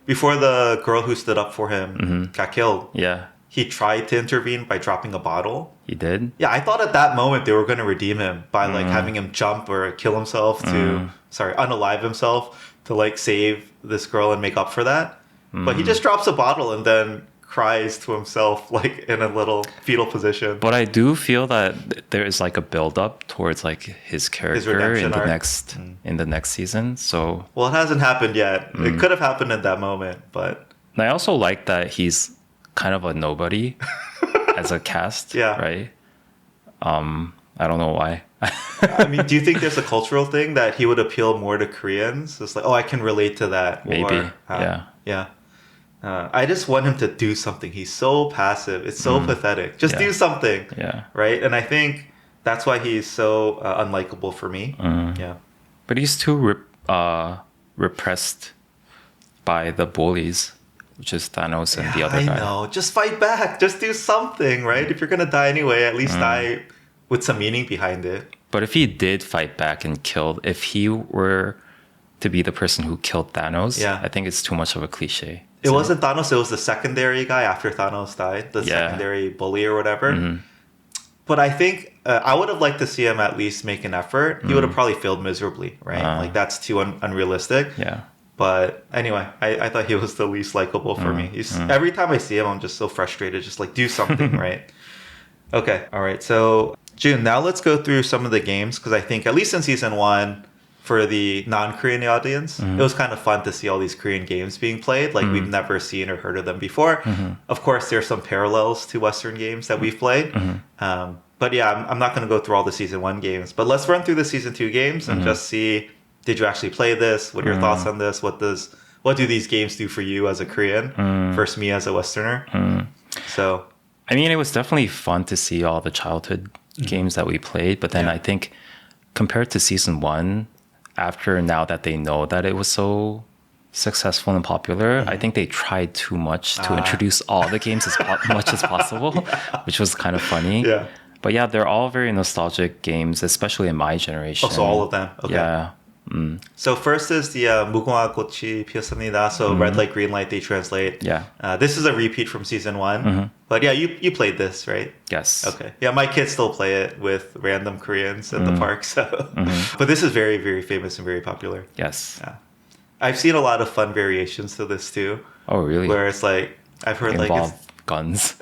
Before the girl who stood up for him got killed. Yeah. He tried to intervene by dropping a bottle. He did? Yeah, I thought at that moment they were going to redeem him by like having him jump or kill himself unalive himself to like save this girl and make up for that. But he just drops a bottle and then cries to himself like in a little fetal position. But I do feel that there is like a build up towards like his character in the next season. So well, it hasn't happened yet. It could have happened in that moment, but I also like that he's kind of a nobody as a cast. Yeah. Right. I don't know why. I mean, do you think there's a cultural thing that he would appeal more to Koreans? It's like, I can relate to that. Maybe. Yeah. I just want him to do something. He's so passive. It's so pathetic. Just do something. Yeah. Right? And I think that's why he's so unlikable for me. Yeah. But he's too repressed by the bullies, which is Thanos and the other guy. I know. Just fight back. Just do something, right? If you're going to die anyway, at least die with some meaning behind it. But if he did fight back and if he were to be the person who killed Thanos, I think it's too much of a cliche. It wasn't Thanos, it was the secondary guy after Thanos died, the secondary bully or whatever. But I think I would have liked to see him at least make an effort. He would have probably failed miserably, right? Like that's too unrealistic. Yeah. But anyway, I thought he was the least likable for me. Every time I see him, I'm just so frustrated. Just like, do something, right? Okay. All right. So, Jun, now let's go through some of the games because I think at least in season 1, for the non-Korean audience, it was kind of fun to see all these Korean games being played. Like we've never seen or heard of them before. Of course, there's some parallels to Western games that we've played. But yeah, I'm not going to go through all the season 1 games. But let's run through the season 2 games and just see, did you actually play this? What are your thoughts on this? What do these games do for you as a Korean versus me as a Westerner? So, I mean, it was definitely fun to see all the childhood games that we played. But then I think compared to season 1, after now that they know that it was so successful and popular, I think they tried too much to introduce all the games as much as possible, which was kind of funny. Yeah. But yeah, they're all very nostalgic games, especially in my generation. Oh, so all of them. Okay. Yeah. So first is the 무궁화 꽃이 피었습니다. So red light, green light, they translate. Yeah. This is a repeat from season 1. But yeah, you played this, right? Yes. Okay. Yeah, my kids still play it with random Koreans at the park. So, but this is very, very famous and very popular. Yes. Yeah. I've seen a lot of fun variations to this too. Oh, really? Where it's like, I've heard like involve guns.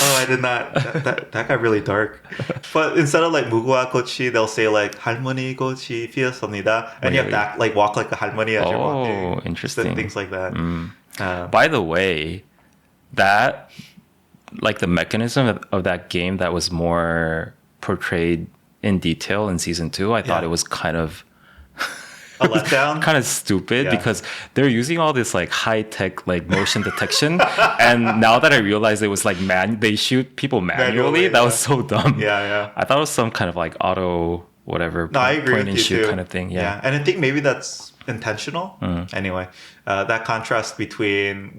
Oh, I did not. That got really dark. But instead of like 무궁화 꽃이, they'll say like 할머니 꽃이 피었습니다, and you have to like walk like a 할머니 as you're walking. Oh, interesting. Things like that. By the way, that like the mechanism of that game that was more portrayed in detail in season 2, I thought it was kind of a letdown, kind of stupid because they're using all this like high tech like motion detection, and now that I realized it was like they shoot people manually, that was so dumb. Yeah. I thought it was some kind of like auto whatever I agree point with and you shoot too. kind of thing. Yeah, and I think maybe that's intentional. Anyway, that contrast between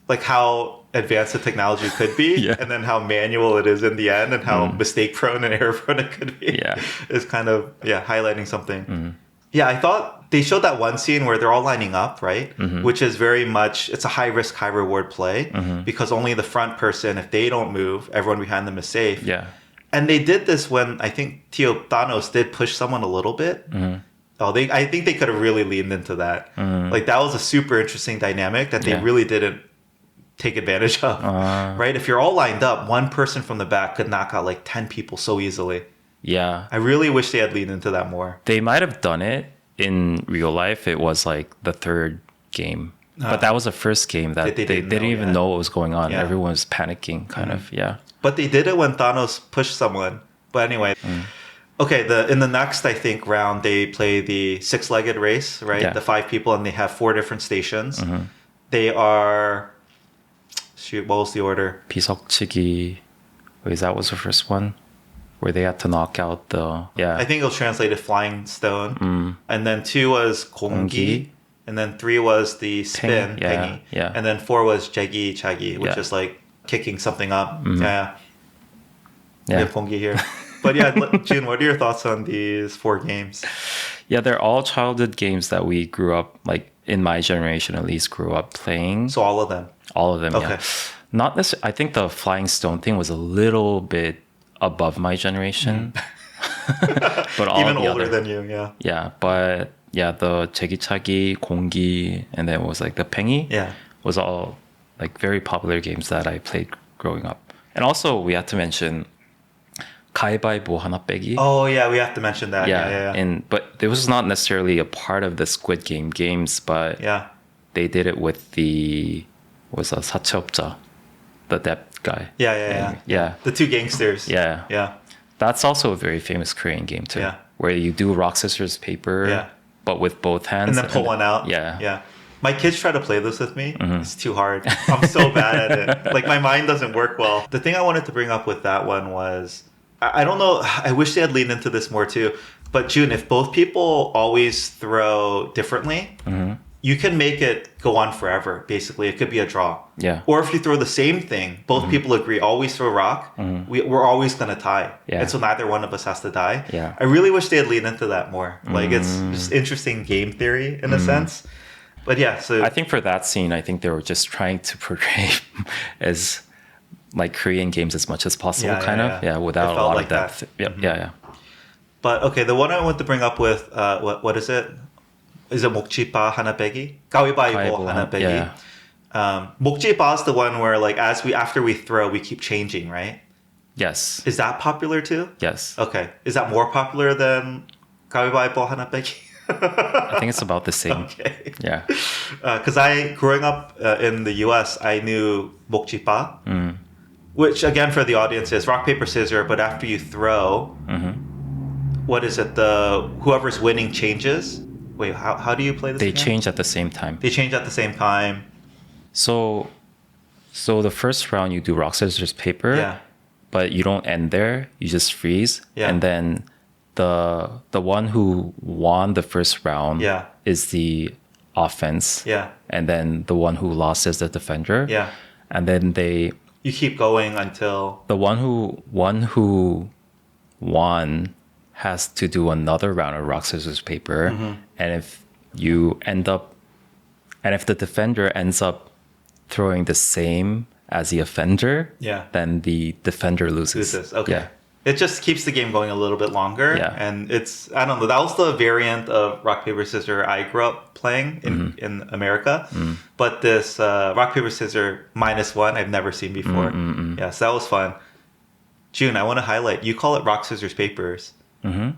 like how advanced the technology could be and then how manual it is in the end and how mistake prone and error prone it could be is kind of highlighting something. Yeah, I thought they showed that one scene where they're all lining up, right? Which is very much, it's a high risk, high reward play because only the front person, if they don't move, everyone behind them is safe. Yeah. And they did this when I think Thanos did push someone a little bit. I think they could have really leaned into that. Like that was a super interesting dynamic that they really didn't take advantage of, right? If you're all lined up, one person from the back could knock out like 10 people so easily. Yeah. I really wish they had leaned into that more. They might have done it in real life, it was like the third game. But that was the first game that they didn't even know what was going on. Yeah. Everyone was panicking, kind of. Yeah. But they did it when Thanos pushed someone. But anyway. Okay, in the next, I think, round, they play the six-legged race, right? Yeah. The 5 people, and they have 4 different stations. They are... Shoot, what was the order? 비석치기. Wait, that was the first one? Where they had to knock out the... Yeah. I think it'll translate to flying stone. And then 2 was 공기. 공기. And then 3 was the spin, Yeah, 팽이. yeah. And then 4 was 제기, 차기, which Yeah. is like kicking something up. Yeah. We Yeah. have 공기 here. But yeah, Jun, what are your thoughts on these 4 games? Yeah, they're all childhood games that we grew up, like in my generation at least, grew up playing. So all of them. All of them, Okay. yeah. Not necessarily. I think the Flying Stone thing was a little bit above my generation. But all Even the older other, than you, yeah. Yeah, but yeah, the 제기차기, 공기, and then it was like the 팽이 Yeah. was all like very popular games that I played growing up. And also we had to mention 가위바위보 하나 빼기. Oh, yeah, we have to mention that. Yeah, Yeah. and but this was not necessarily a part of the Squid Game games, but Yeah. they did it with the 사채업자, the debt guy. Yeah. Yeah. The 2 gangsters. Yeah. Yeah. That's also a very famous Korean game too. Yeah. Where you do rock, scissors, paper, Yeah. but with both hands. And then pull one out. Yeah. Yeah. My kids try to play this with me. It's too hard. I'm so bad at it. Like, my mind doesn't work well. The thing I wanted to bring up with that one was, I don't know, I wish they had leaned into this more too. But Jun, if both people always throw differently, you can make it go on forever, basically. It could be a draw. Yeah. Or if you throw the same thing, both people agree, always throw rock, we're always going to tie. Yeah. And so neither one of us has to die. Yeah. I really wish they had leaned into that more. Like, it's just interesting game theory in a sense. But yeah, so... I think for that scene, I think they were just trying to portray as like Korean games as much as possible, without a lot like of depth. that. Yeah. But okay, the one I want to bring up with, what is it? Is it 목지바 하나 빼기? 가위바위보 하나 빼기. Yeah. 목지바 is the one where, like, after we throw, we keep changing, right? Yes. Is that popular too? Yes. Okay. Is that more popular than 가위바위보 하나 빼기? I think it's about the same. Okay. Yeah. Because growing up in the US, I knew 목지바, which again for the audience is rock, paper, scissors, but after you throw, what is it? Whoever's winning changes. Wait, how do you play this? They again? change at the same time. They change at the same time. So the first round you do rock, scissors, paper. Yeah. But you don't end there. You just freeze. Yeah. And then the one who won the first round is the offense. Yeah. And then the one who lost is the defender. Yeah. And then You keep going until the one who won has to do another round of rock, scissors, paper. And if the defender ends up throwing the same as the offender, then the defender loses. Okay. Yeah. It just keeps the game going a little bit longer. Yeah. And I don't know, that was the variant of rock, paper, scissors I grew up playing in America. But this rock, paper, scissors -1, I've never seen before. Yeah, so that was fun. Jun, I want to highlight, you call it rock, scissors, papers.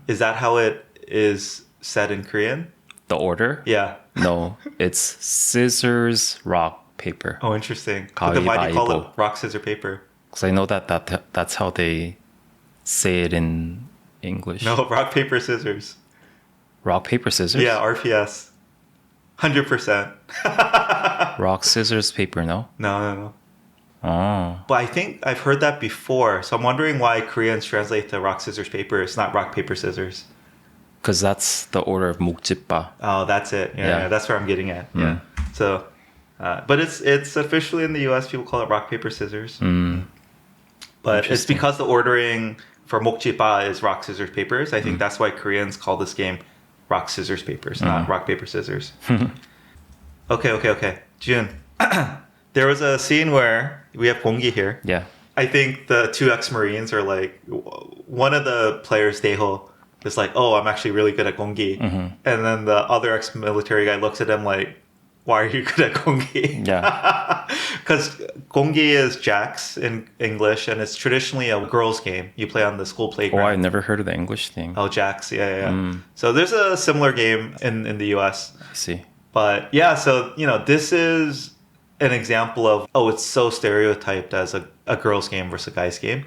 Is that how it is said in Korean? The order? Yeah. No, it's scissors, rock, paper. Oh, interesting. But then why do you call it rock, scissors, paper? Because I know that's how they say it in English. No, rock, paper, scissors. Rock, paper, scissors? Yeah, RPS. 100%. Rock, scissors, paper, no? No. Oh. But I think I've heard that before. So I'm wondering why Koreans translate to rock, scissors, paper. It's not rock, paper, scissors. Because that's the order of 묵집바. Oh, that's it. Yeah, that's where I'm getting at. Yeah. So, but it's officially in the U.S. People call it rock, paper, scissors. But it's because the ordering for 목지바 is rock, scissors, papers. I think that's why Koreans call this game rock, scissors, papers, not rock, paper, scissors. Okay. Jun, there was a scene where we have 공기 here. Yeah. I think the 2 ex-Marines are like, one of the players, Daeho, is like, oh, I'm actually really good at 공기. And then the other ex-military guy looks at him like, why are you good at 공기? Yeah. Because Gonggi is jacks in English, and it's traditionally a girls' game. You play on the school Oh, playground. I never heard of the English thing. Oh, jacks. Yeah. So there's a similar game in the US. I see. But yeah, so, this is an example of, it's so stereotyped as a girls' game versus a guy's game.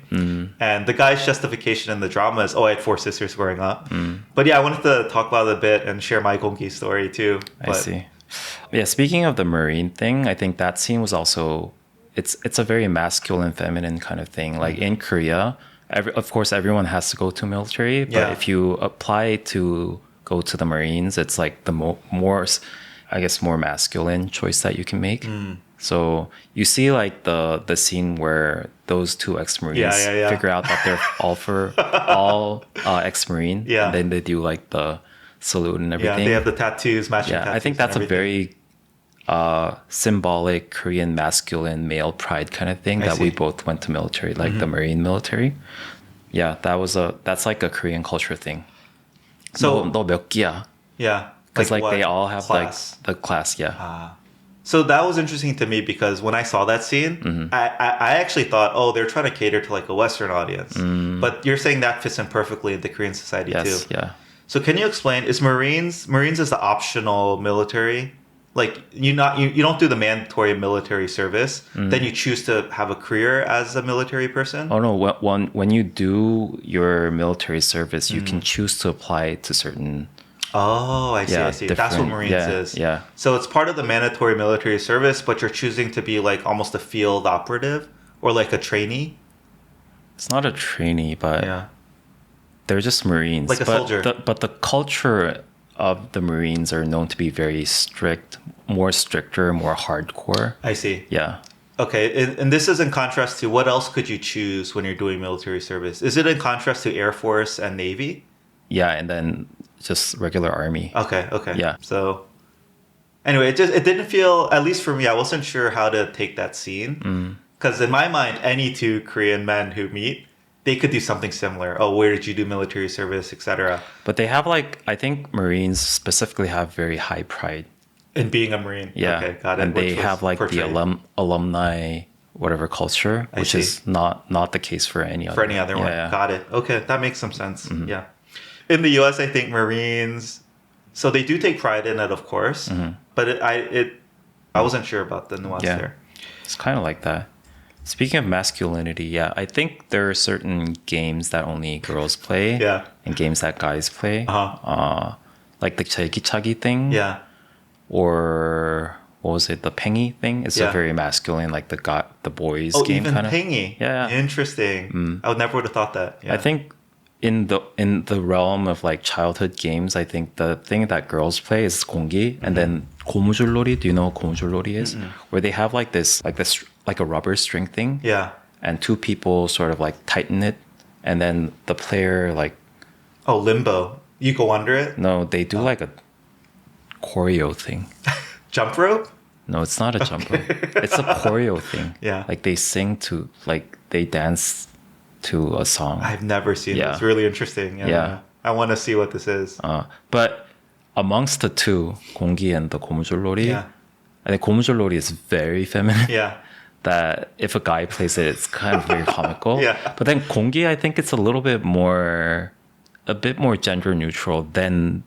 And the guy's justification in the drama is, I had 4 sisters growing up. But yeah, I wanted to talk about it a bit and share my Gonggi story too. I see. Yeah, speaking of the Marine thing, I think that scene was also, it's a very masculine, feminine kind of thing. Like in Korea, of course, everyone has to go to military. But if you apply to go to the Marines, it's like the more, I guess, more masculine choice that you can make. So you see like the scene where those 2 ex-Marines figure out that they're all ex-Marine. Yeah. And then they do like the salute and everything. Yeah, they have the tattoos, matching tattoos. I think that's a very symbolic Korean masculine male pride kind of thing we both went to military, like the Marine military. Yeah, that's like a Korean culture thing. So 너 몇 기야? Yeah. Because like they all have class? like the class, yeah. So that was interesting to me because when I saw that scene, I actually thought, they're trying to cater to like a Western audience. But you're saying that fits in perfectly into Korean society too. Yeah. So can you explain, is Marines is the optional military? Like you don't do the mandatory military service, then you choose to have a career as a military person? Oh no, when you do your military service, you can choose to apply to certain... Oh, I see. That's what Marines is. Yeah. So it's part of the mandatory military service, but you're choosing to be like almost a field operative or like a trainee? It's not a trainee, but they're just Marines. Like a soldier. But the culture of the Marines are known to be very strict, more stricter, more hardcore. I see. Yeah. Okay, and this is in contrast to what else could you choose when you're doing military service? Is it in contrast to Air Force and Navy? Yeah, and then just regular army. Okay. Yeah. So anyway, it didn't feel, at least for me, I wasn't sure how to take that scene. Because in my mind, any 2 Korean men who meet, they could do something similar. Oh, where did you do military service, etc. But they have I think Marines specifically have very high pride. In being a Marine. Yeah. Okay, got it. And they have the alumni whatever culture, which is not the case for any other. For any other one. Yeah. Got it. Okay, that makes some sense. Yeah. In the US, I think Marines, so they do take pride in it, of course, but I wasn't sure about the nuance there. It's kind of like that. Speaking of masculinity, I think there are certain games that only girls play, and games that guys play, like the 제기차기 thing, or what was it, the 팽이 thing? It's a very masculine, like the boys game even kind of. 팽이. Yeah. Interesting. I never would have thought that. Yeah. I think in the realm of like childhood games, I think the thing that girls play is 공기, and then 고무줄놀이. Do you know what 고무줄놀이 is? Where they have like a rubber string thing. Yeah. And 2 people sort of like tighten it, and then the player like... Oh, limbo. You go under it? No, they do like a choreo thing. Jump rope? No, it's not a jump rope. It's a choreo thing. Yeah. Like they sing to, like they dance to a song. I've never seen it. It's really interesting. Yeah. I want to see what this is. But amongst the 2, 공기 and the 고무줄놀이, I think 고무줄놀이 is very feminine. Yeah. That if a guy plays it, it's kind of very comical. Yeah. But then 공기, I think it's a bit more gender neutral than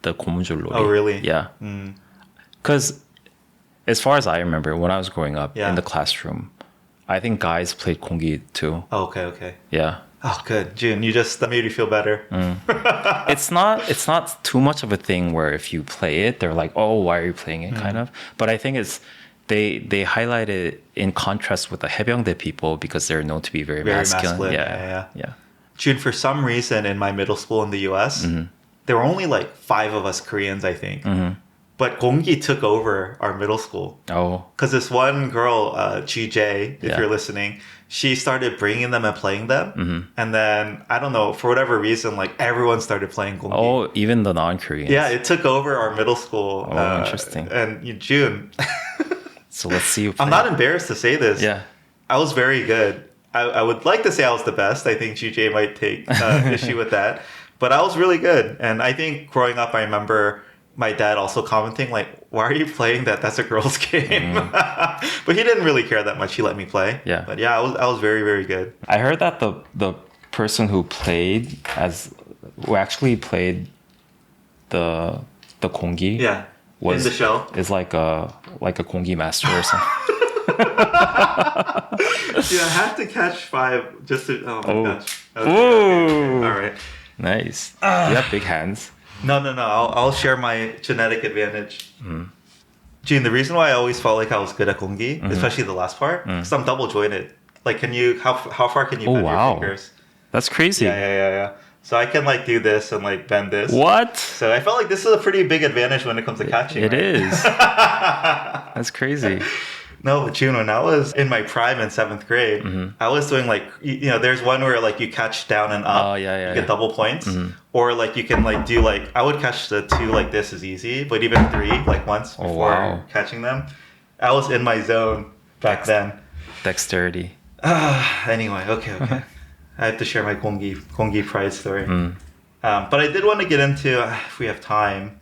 the 고무줄놀이. Oh, really? Yeah. Because as far as I remember, when I was growing up in the classroom, I think guys played 공기 too. Oh, okay. Yeah. Oh, good. Jun, you just made me feel better. It's not too much of a thing where if you play it, they're like, oh, why are you playing it, kind of. But I think it's they highlight it in contrast with the 해병대 people because they're known to be very masculine. Yeah. Jun, for some reason in my middle school in the US, there were only like 5 of us Koreans, I think. But Gonggi took over our middle school. Oh. Because this one girl, GJ, if you're listening, she started bringing them and playing them. And then, I don't know, for whatever reason, like everyone started playing Gonggi. Oh, even the non-Koreans. Yeah, it took over our middle school. Oh, interesting. And Jun. So let's see. I'm not embarrassed to say this. Yeah. I was very good. I would like to say I was the best. I think GJ might take issue with that. But I was really good. And I think growing up, I remember my dad also commenting like, "Why are you playing that? That's a girls' game." But he didn't really care that much. He let me play. Yeah. But yeah, I was very, very good. I heard that the person who actually played the Kongi Yeah. In the show. is like a Kongi master or something. Dude, I had to catch 5 just to. Oh my gosh. Okay, Ooh. All right. Nice. You have big hands. No. I'll share my genetic advantage. Gene, the reason why I always felt like I was good at gongi, especially the last part, because I'm double jointed. Like, how far can you bend your fingers? That's crazy. Yeah. So I can like do this and like bend this. What? So I felt like this is a pretty big advantage when it comes to catching. It is. That's crazy. No, but June, when I was in my prime in 7th grade, I was doing like, there's one where like you catch down and up. Oh, yeah. You get double points. Or like you can like do like, I would catch the 2 like this is easy, but even 3 like once before catching them. I was in my zone back then. Dexterity. Anyway, okay. I have to share my gongi pride story. But I did want to get into, if we have time,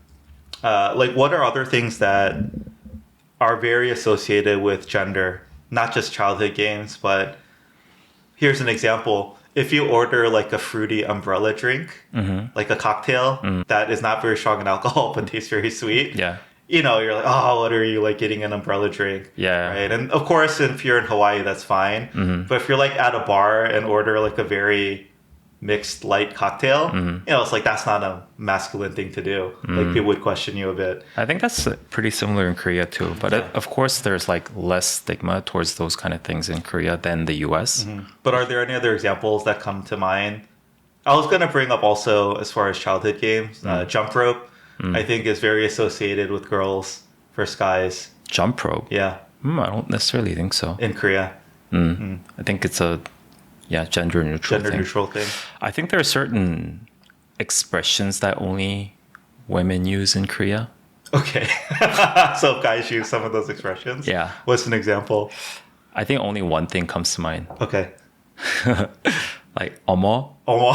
like what are other things that are very associated with gender, not just childhood games, but here's an example. If you order like a fruity umbrella drink, like a cocktail that is not very strong in alcohol but tastes very sweet, you're like, oh, what are you like getting an umbrella drink? Yeah. Right. And of course, if you're in Hawaii, that's fine. But if you're like at a bar and order like a very mixed light cocktail, it's like that's not a masculine thing to do. Like people would question you a bit. I think that's pretty similar in Korea too. But of course, there's like less stigma towards those kind of things in Korea than the US. But are there any other examples that come to mind? I was going to bring up also as far as childhood games, jump rope. I think is very associated with girls versus guys. Jump rope? Yeah. I don't necessarily think so. In Korea. I think it's a gender neutral thing. I think there are certain expressions that only women use in Korea. Okay. So if guys use some of those expressions? Yeah. What's an example? I think only one thing comes to mind. Okay. Like 어머. 어머.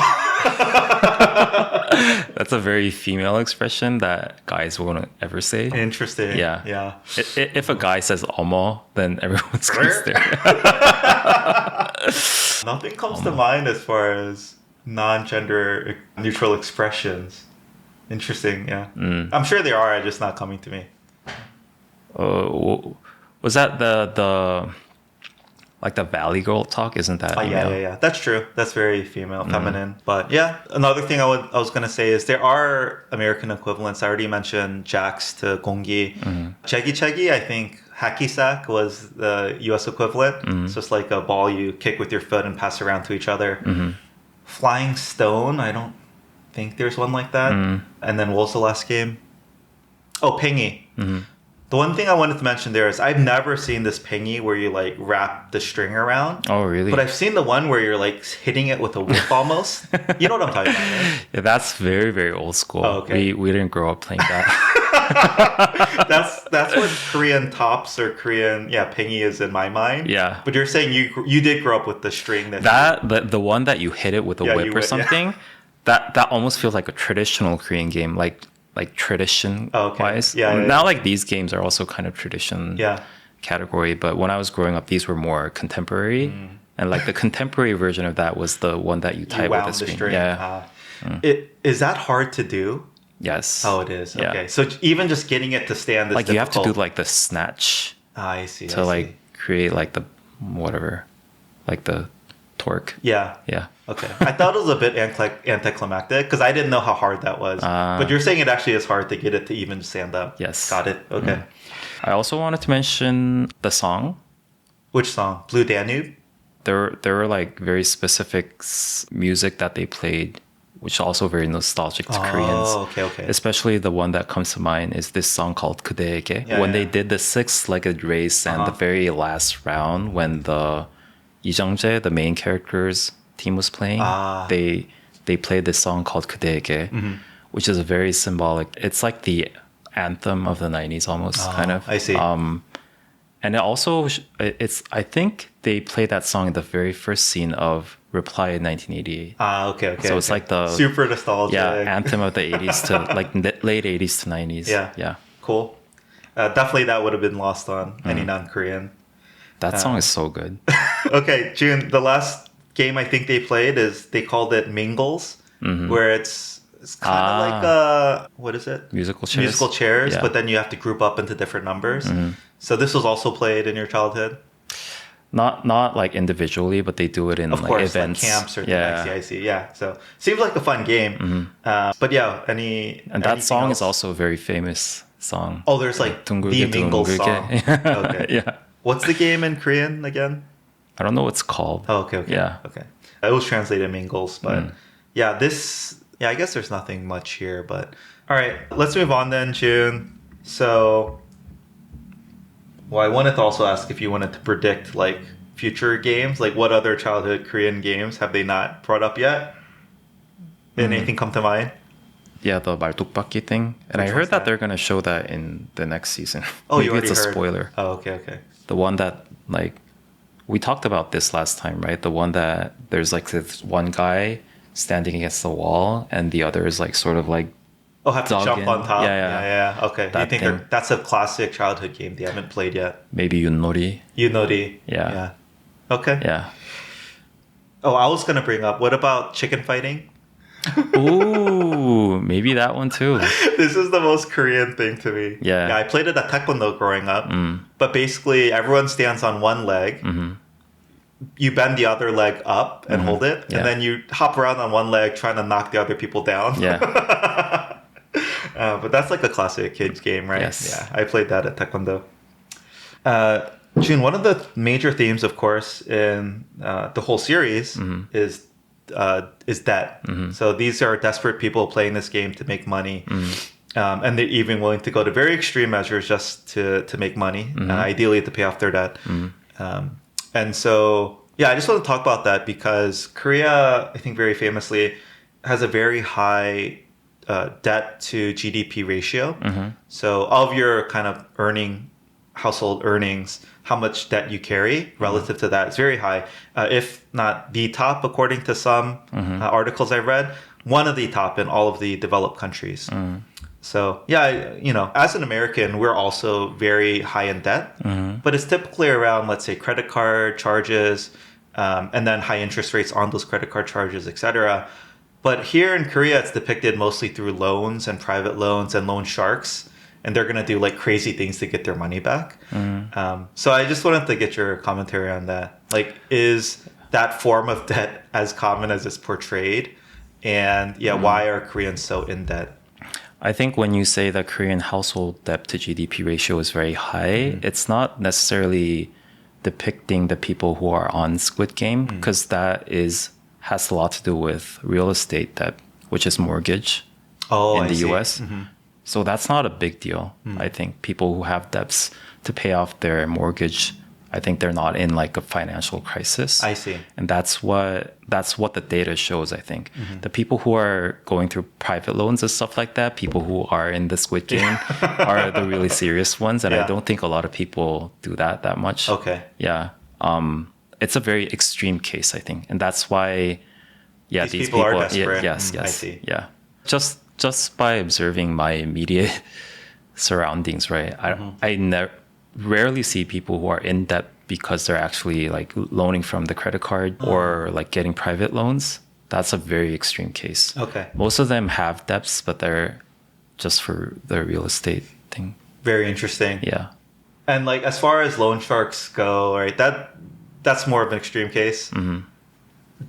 That's a very female expression that guys won't ever say. Interesting. Yeah. If a guy says 어머, then everyone's going to stare. Nothing comes to mind as far as non-gender neutral expressions. Interesting, yeah. I'm sure there are, just not coming to me. Was that the like the Valley Girl talk? Isn't that? Yeah. That's true. That's very female, feminine. But yeah, another thing I was gonna say is there are American equivalents. I already mentioned jacks to gongi. Chegi chegi, I think hacky sack was the U.S. equivalent. It's just like a ball you kick with your foot and pass around to each other. Flying stone, I don't think there's one like that. And then what was the last game? Oh, pengi. The one thing I wanted to mention there is I've never seen this pengi where you like wrap the string around. Oh, really? But I've seen the one where you're like hitting it with a whip almost. You know what I'm talking about, right? Yeah, that's very, very old school. Oh, okay. We didn't grow up playing that. That's what Korean tops or Korean pengi is in my mind. Yeah. But you're saying you did grow up with the string the one that you hit it with a whip or something. Yeah. That almost feels like a traditional Korean game, like tradition wise. Now like these games are also kind of tradition category, but when I was growing up, these were more contemporary. And like the contemporary version of that was the one that you tie with a string. Yeah. Is that hard to do? Yes. Oh, it is. Yeah. Okay. So even just getting it to stand is like difficult. you have to do like the snatch. I see. To like create like the whatever, like the torque. Yeah. Okay. I thought it was a bit anticlimactic because I didn't know how hard that was. But you're saying it actually is hard to get it to even stand up. Yes. Got it. Okay. I also wanted to mention the song. Which song? Blue Danube? There were like very specific music that they played, which are also very nostalgic to Koreans. Okay. Especially the one that comes to mind is this song called 그대에게. When they did the 6-legged race and the very last round, when the 이정재, the main character's team was playing, they played this song called 그대에게, which is a very symbolic. It's like the anthem of the 90s almost, kind of. I see. And it also, I think they played that song in the very first scene of Reply in 1988. Ah, okay. So it's like the super nostalgic. Yeah, anthem of the 80s to like late 80s to 90s. Yeah. Yeah. Cool. Definitely that would have been lost on any non-Korean. That song is so good. Okay, Jun, the last game I think they played is they called it Mingles, where it's kind of like what is it? Musical chairs. Musical chairs, Yeah. but then you have to group up into different numbers. So this was also played in your childhood? Not like individually, but they do it in Of like course, events. like camps or yeah. I see. Yeah, so seems like a fun game. But yeah, And that anything song else? is also a very famous song. Oh, there's like the 둥글게, Mingles 둥글게. song. Okay. Yeah. What's the game in Korean again? I don't know what it's called. Oh, okay. Yeah. Okay. It was translated Mingles, but yeah, I guess there's nothing much here, but all right, let's move on then, June. So, well, I wanted to also ask if you wanted to predict like future games, like what other childhood Korean games have they not brought up yet? Anything come to mind? Yeah, the 말뚝박기 thing. And Which I one's heard that that? they're going to show that in the next season. Oh, Maybe you already it's a heard. spoiler. Oh, okay. The one that like we talked about this last time, right? The one that there's like this one guy standing against the wall and the other is like sort of like Oh, have to dug jump in. on top. Yeah. Okay. That You think thing. that's a classic childhood game they haven't played yet? maybe Yunori. Yunori. Yeah. Okay. Yeah. Oh, I was gonna bring up. What about chicken fighting? Ooh, maybe that one too. This is the most Korean thing to me. Yeah. I played it at Taekwondo growing up, but basically everyone stands on one leg. You bend the other leg up and hold it, Yeah. and then you hop around on one leg trying to knock the other people down. Yeah. But that's like a classic kids game, right? Yes. Yeah, I played that at Taekwondo. June, one of the major themes, of course, in the whole series is debt. So these are desperate people playing this game to make money. And they're even willing to go to very extreme measures just to make money, ideally to pay off their debt. And so, yeah, I just want to talk about that because Korea, I think very famously, has a very high debt to GDP ratio. So of your kind of household earnings, how much debt you carry relative to that is very high. If not the top, according to some articles I read, one of the top in all of the developed countries. So yeah, as an American, we're also very high in debt, but it's typically around, let's say, credit card charges, and then high interest rates on those credit card charges, etc. But here in Korea, it's depicted mostly through loans and private loans and loan sharks. And they're going to do like crazy things to get their money back. So I just wanted to get your commentary on that. Like, is that form of debt as common as it's portrayed? And yeah, why are Koreans so in debt? I think when you say that Korean household debt to GDP ratio is very high, it's not necessarily depicting the people who are on Squid Game, because that has a lot to do with real estate debt, which is mortgage in the US. So that's not a big deal. I think people who have debts to pay off their mortgage, I think they're not in like a financial crisis. I see. And that's what the data shows, I think. The people who are going through private loans and stuff like that, people who are in the Squid Game are the really serious ones. And I don't think a lot of people do that much. Okay. Yeah. It's a very extreme case, I think. And that's why, these people are desperate. Yes. I see. Yeah. Just by observing my immediate surroundings, right? I rarely see people who are in debt because they're actually like loaning from the credit card or like getting private loans. That's a very extreme case. Okay. Most of them have debts, but they're just for the real estate thing. Very interesting. Yeah. And like, as far as loan sharks go, right, that's more of an extreme case.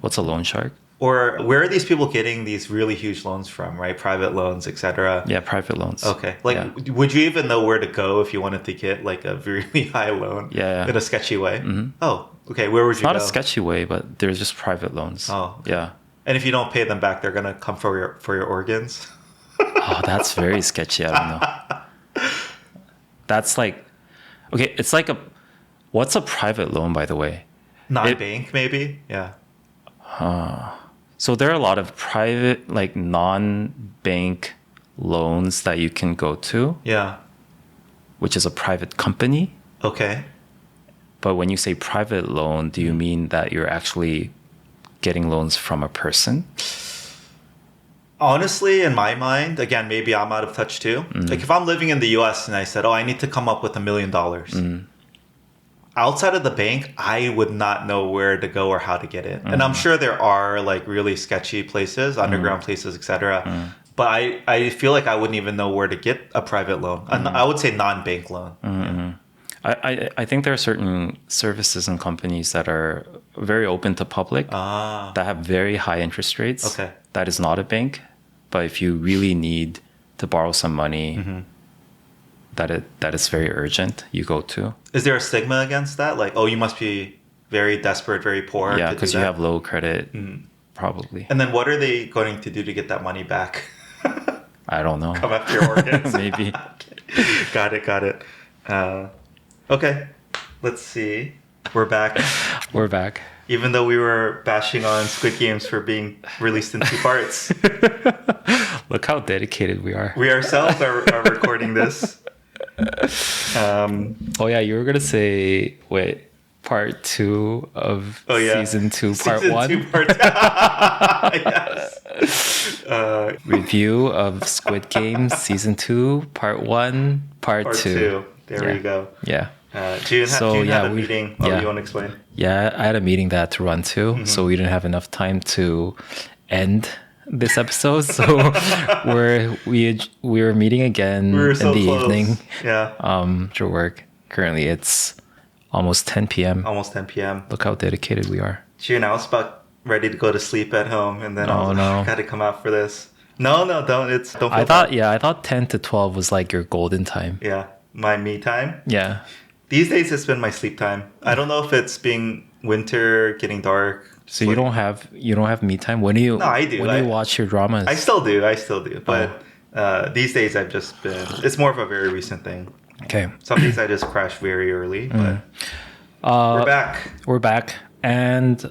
What's a loan shark? Or where are these people getting these really huge loans from, right? Private loans, etc. Yeah, private loans. Okay. Like, would you even know where to go if you wanted to get like a really high loan in a sketchy way? Oh, okay. Where would you go? Not a sketchy way, but they're just private loans. Oh, okay. Yeah. And if you don't pay them back, they're gonna come for your organs. Oh, that's very sketchy. I don't know. That's like, okay, it's like what's a private loan, by the way? Non-bank, maybe? Yeah. So there are a lot of private, like non-bank loans that you can go to, Yeah. which is a private company. Okay. But when you say private loan, do you mean that you're actually getting loans from a person? Honestly, in my mind, again, maybe I'm out of touch too. Like if I'm living in the US and I said, oh, I need to come up with $1 million. Outside of the bank, I would not know where to go or how to get it. And I'm sure there are like really sketchy places, underground places, etc. But I feel like I wouldn't even know where to get a private loan. I would say non-bank loan. Yeah. I think there are certain services and companies that are very open to public that have very high interest rates. Okay. That is not a bank. But if you really need to borrow some money that is very urgent, you go to. Is there a stigma against that? Like, oh, you must be very desperate, very poor. Yeah, because you have low credit, probably. And then what are they going to do to get that money back? I don't know. Come after your organs. Maybe. Got it. Okay, let's see. We're back. We're back. Even though we were bashing on Squid Games for being released in 2 parts. Look how dedicated we are. We ourselves are recording this. Oh yeah, you were gonna say part 2 of season 2, part 1. Season 2, part 2. Yes. Review of Squid Game season 2, part 1, part 2. There we go. Yeah. Jun had a meeting. You want to explain? Yeah, I had a meeting that I had to run to, so we didn't have enough time to end this episode. So we were meeting again in the evening. Yeah. After work. Currently, it's almost 10 p.m. Look how dedicated we are. Jun, I was about ready to go to sleep at home, and then I got to come out for this. No, don't. Don't. I thought 10 to 12 was like your golden time. Yeah, my me time. Yeah. These days, it's been my sleep time. I don't know if it's being winter, getting dark. So you don't have me time? When do you? No, I do. When do you watch your dramas? I still do. But these days, I've just been. It's more of a very recent thing. Okay. Some days I just crash very early, but we're back. We're back, and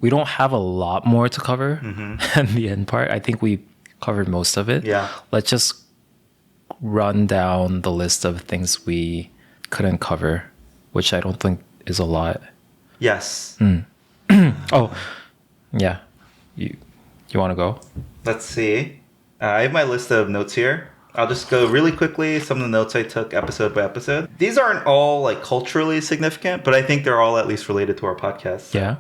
we don't have a lot more to cover in the end part. I think we covered most of it. Yeah. Let's just run down the list of things we couldn't cover, which I don't think is a lot. Yes. Oh, yeah. You want to go? Let's see. I have my list of notes here. I'll just go really quickly. Some of the notes I took episode by episode. These aren't all like culturally significant, but I think they're all at least related to our podcast. Yeah.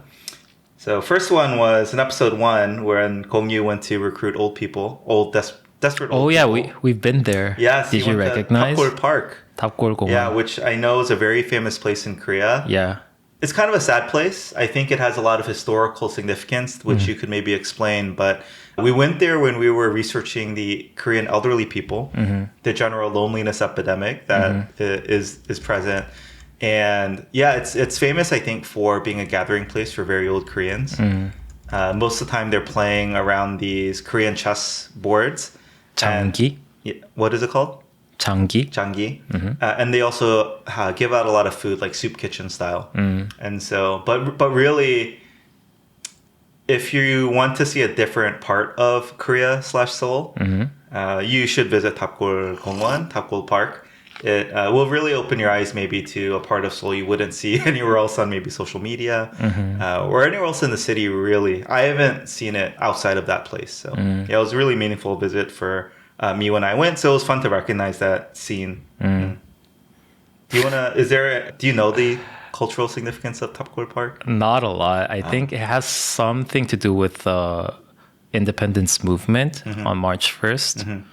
So first one was in episode 1 when Gong Yu went to recruit old people, desperate old people. Yeah, we've been there. Yes. Did you recognize? Tapgol Park. Tapgol Gongwon. Yeah, which I know is a very famous place in Korea. Yeah. It's kind of a sad place. I think it has a lot of historical significance, which you could maybe explain. But we went there when we were researching the Korean elderly people, the general loneliness epidemic that is present. And yeah, it's famous, I think, for being a gathering place for very old Koreans. Most of the time they're playing around these Korean chess boards. 장기? What is it called? 장기. And they also give out a lot of food, like soup kitchen style. And so, but really, if you want to see a different part of Korea / Seoul, you should visit Tapgol Gongwon, Tapgol Park. It will really open your eyes maybe to a part of Seoul you wouldn't see anywhere else on maybe social media or anywhere else in the city, really. I haven't seen it outside of that place. So yeah, it was a really meaningful visit for me when I went, so it was fun to recognize that scene. Do you know the cultural significance of Tapgol Park? Not a lot. I think it has something to do with the independence movement on March 1st.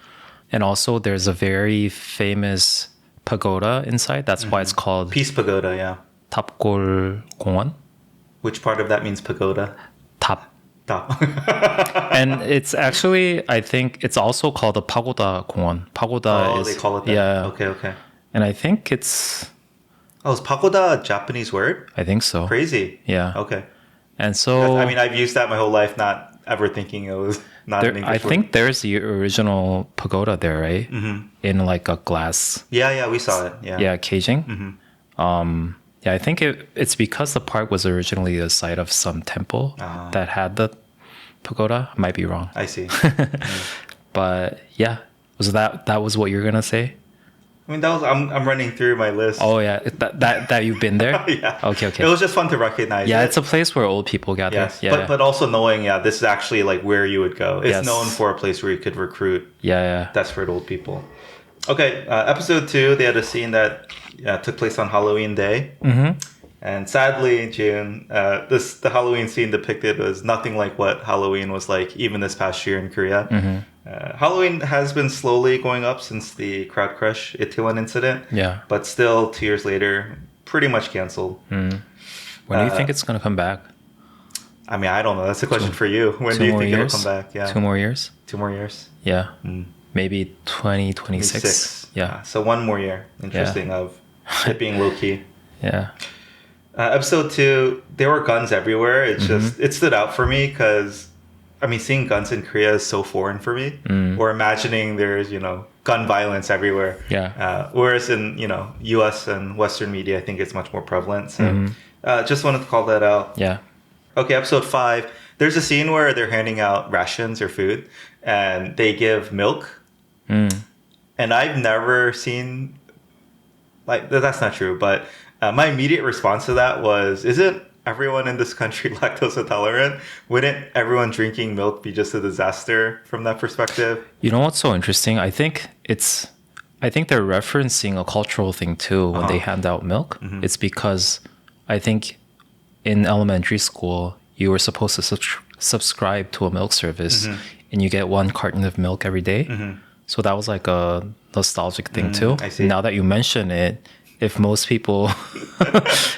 And also there's a very famous pagoda inside. That's why it's called Peace Pagoda, yeah. Tapgol Gongwon. Which part of that means pagoda? Tap. Top. And it's actually, I think it's also called the Pagoda Gongwon. Pagoda is... they call it that. Yeah. Okay. And I think it's... Oh, is pagoda a Japanese word? I think so. Crazy. Yeah. Okay. And so... I mean, I've used that my whole life, not ever thinking it was not an English word. I think there's the original pagoda there, right? In like a glass... Yeah, we saw it. Yeah, caging. Yeah, I think it's because the park was originally the site of some temple that had the pagoda. I might be wrong. I see. But yeah, was that was what you were gonna say? I mean, I'm running through my list. Oh yeah, that you've been there. Yeah. Okay. It was just fun to recognize. Yeah, it. it's a place where old people gather. Yes. Yeah. But also knowing, this is actually like where you would go. It's Yes. known for a place where you could recruit Yeah. desperate old people. Okay, episode 2, they had a scene that took place on Halloween Day. Mm-hmm. And sadly, June, the Halloween scene depicted was nothing like what Halloween was like even this past year in Korea. Mm-hmm. Halloween has been slowly going up since the crowd crush Itaewon incident. Yeah. But still, 2 years later, pretty much canceled. Mm. When do you think it's gonna come back? I mean, I don't know. That's a question for you. When do you think it'll come back? Yeah. 2 more years? 2 more years? Yeah. Maybe 2026. Yeah. So 1 more year. Interesting of it being low key. Yeah. Episode 2, there were guns everywhere. It's just, it stood out for me because, I mean, seeing guns in Korea is so foreign for me. Or imagining there's, gun violence everywhere. Yeah. Whereas in, US and Western media, I think it's much more prevalent. So just wanted to call that out. Yeah. Okay, episode 5. There's a scene where they're handing out rations or food and they give milk. And I've never seen, like, that's not true, but my immediate response to that was, isn't everyone in this country lactose intolerant? Wouldn't everyone drinking milk be just a disaster from that perspective? You know what's so interesting? I think they're referencing a cultural thing too when they hand out milk. It's because I think in elementary school, you were supposed to subscribe to a milk service and you get 1 carton of milk every day. So that was like a nostalgic thing too. I see. Now that you mention it, if most people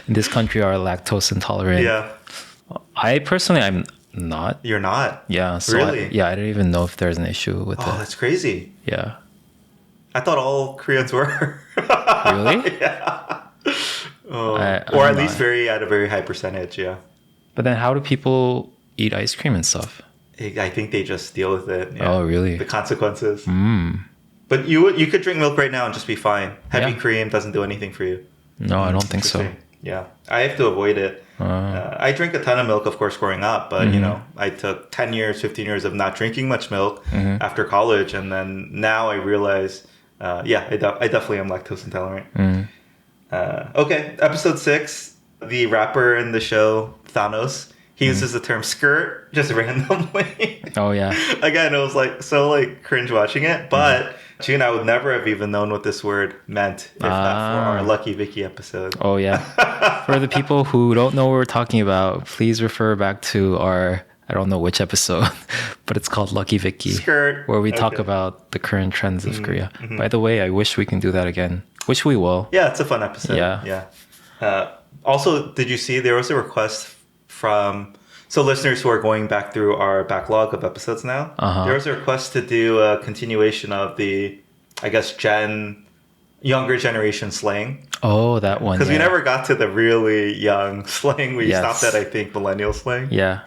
in this country are lactose intolerant, Yeah. I personally, I'm not. You're not? Yeah. So Really? I don't even know if there's an issue with Oh, it. that's crazy. Yeah. I thought all Koreans were. Really? Yeah. Or I'm at least not. at a very high percentage, yeah. But then how do people eat ice cream and stuff? I think they just deal with it. Yeah. Oh, really? The consequences. But you could drink milk right now and just be fine. Heavy Yeah. cream doesn't do anything for you. No, I don't think so. Interesting. Yeah. I have to avoid it. I drink a ton of milk, of course, growing up. But, I took 10 years, 15 years of not drinking much milk after college. And then now I realize, I definitely am lactose intolerant. Okay. Episode 6, the rapper in the show, Thanos, he uses the term skirt just randomly. Oh, yeah. Again, it was like so like cringe watching it, but June, I would never have even known what this word meant if not for our Lucky Vicky episode. Oh, yeah. For the people who don't know what we're talking about, please refer back to our, I don't know which episode, but it's called Lucky Vicky. Skirt. Where we talk Okay. about the current trends of Korea. By the way, I wish we can do that again. Which we will. Yeah, it's a fun episode. Yeah. Also, did you see there was a request from listeners who are going back through our backlog of episodes now? There was a request to do a continuation of the, I guess, younger generation slang. Oh, that one. Because we yeah. never got to the really young slang. We Yes. stopped at, I think, millennial slang. Yeah.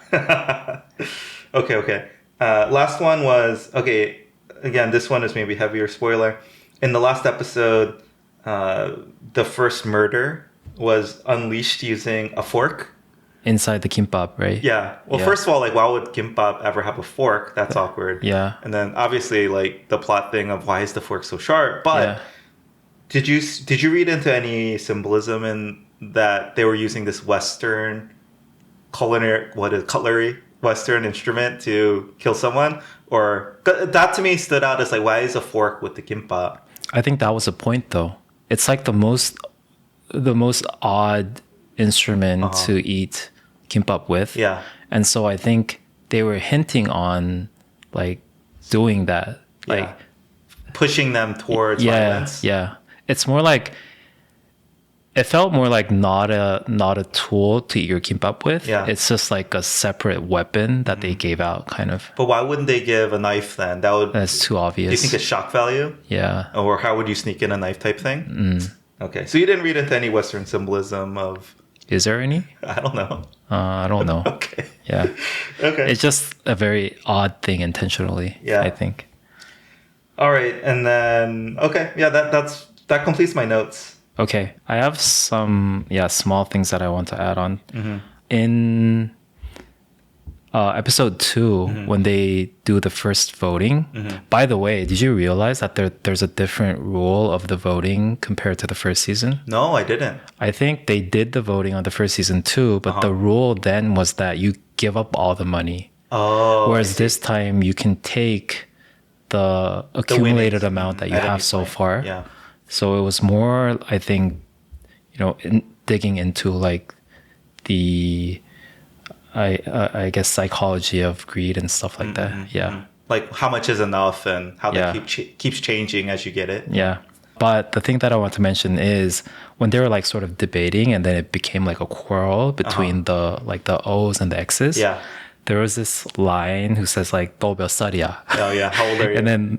Okay. Last one was, again, this one is maybe heavier spoiler. In the last episode, the first murder was unleashed using a fork. Inside the kimbap, right? Yeah. Well, Yeah. first of all, like, why would kimbap ever have a fork? That's awkward. Yeah. And then obviously, like, the plot thing of why is the fork so sharp? But Yeah. did you read into any symbolism in that they were using this Western cutlery, Western instrument to kill someone? Or that to me stood out as like, why is a fork with the kimbap? I think that was the point, though. It's like the most odd instrument to eat kimbap with. Yeah. And so I think they were hinting on like doing that. Like Yeah. Pushing them towards violence. Yeah. It's more like it felt more like not a tool to eat your kimbap with. Yeah. It's just like a separate weapon that they gave out kind of. But why wouldn't they give a knife then? That's too Do you obvious. think it's shock value? Yeah. Or how would you sneak in a knife type thing? Okay. So you didn't read into any Western symbolism of, Is there any? I don't know. I don't know. Okay. Yeah. Okay. It's just a very odd thing intentionally, Yeah. I think. All right. And then, that completes my notes. Okay. I have some small things that I want to add on. Mm-hmm. In episode 2, when they do the first voting. By the way, did you realize that there's a different rule of the voting compared to the first season? No, I didn't. I think they did the voting on the first season too, but the rule then was that you give up all the money. Oh. Whereas this time you can take the accumulated amount that you at have any so point. far. Yeah. So it was more, I think, digging into like the, I guess, psychology of greed and stuff like that. Yeah. Like how much is enough and how Yeah. that keeps changing as you get it. Yeah. But the thing that I want to mention is when they were like sort of debating and then it became like a quarrel between the O's and the X's. Yeah. There was this line who says like 너 몇 살이야? Oh yeah, how old are you? And then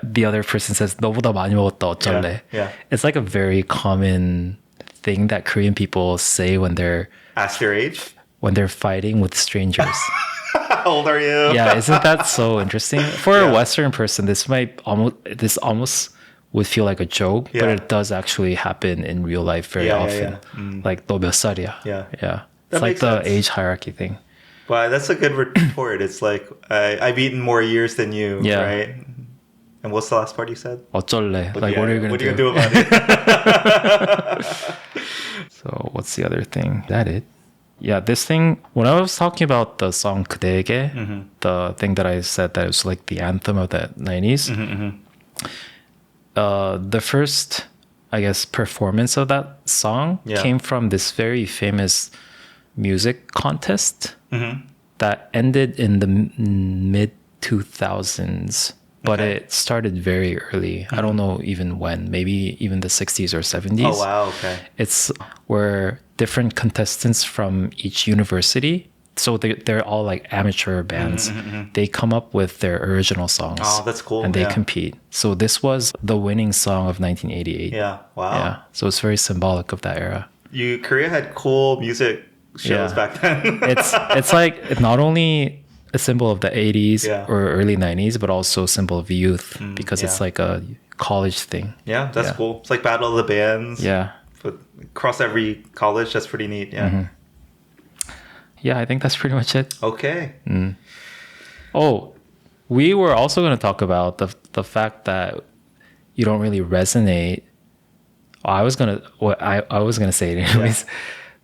the other person says 너보다 많이 먹었다 어쩔래? Yeah. It's like a very common thing that Korean people say when they're Ask your age. fighting with strangers. How old are you? Yeah, isn't that so interesting? For a Western person, this almost would feel like a joke, but Yeah. it does actually happen in real life very often. Like 너 몇 살이야? Yeah. Yeah. That It's like makes the sense. age hierarchy thing. Well, that's a good retort. It's like I've eaten more years than you, Yeah. right? And what's the last part you said? 어쩔래? Like, Yeah, what are you gonna do about it? So what's the other thing? Is that it? Yeah, this thing, when I was talking about the song 그대에게, the thing that I said that it was like the anthem of the 90s, the first, I guess, performance of that song came from this very famous music contest that ended in the mid 2000s. But it started very early. I don't know even when, maybe even the 60s or 70s. Oh, wow, okay. It's where different contestants from each university, so they're all like amateur bands, they come up with their original songs. Oh, that's cool. And they Yeah. compete. So this was the winning song of 1988. Yeah, wow. Yeah. So it's very symbolic of that era. Korea had cool music shows Yeah. back then. It's like not only a symbol of the 80s Yeah. or early 90s, but also a symbol of youth because it's yeah. like a college thing. Yeah, that's cool. It's like Battle of the Bands. Yeah. But across every college, that's pretty neat. Yeah. Yeah, I think that's pretty much it. Okay. Oh, we were also going to talk about the fact that you don't really resonate. I was gonna say it anyways.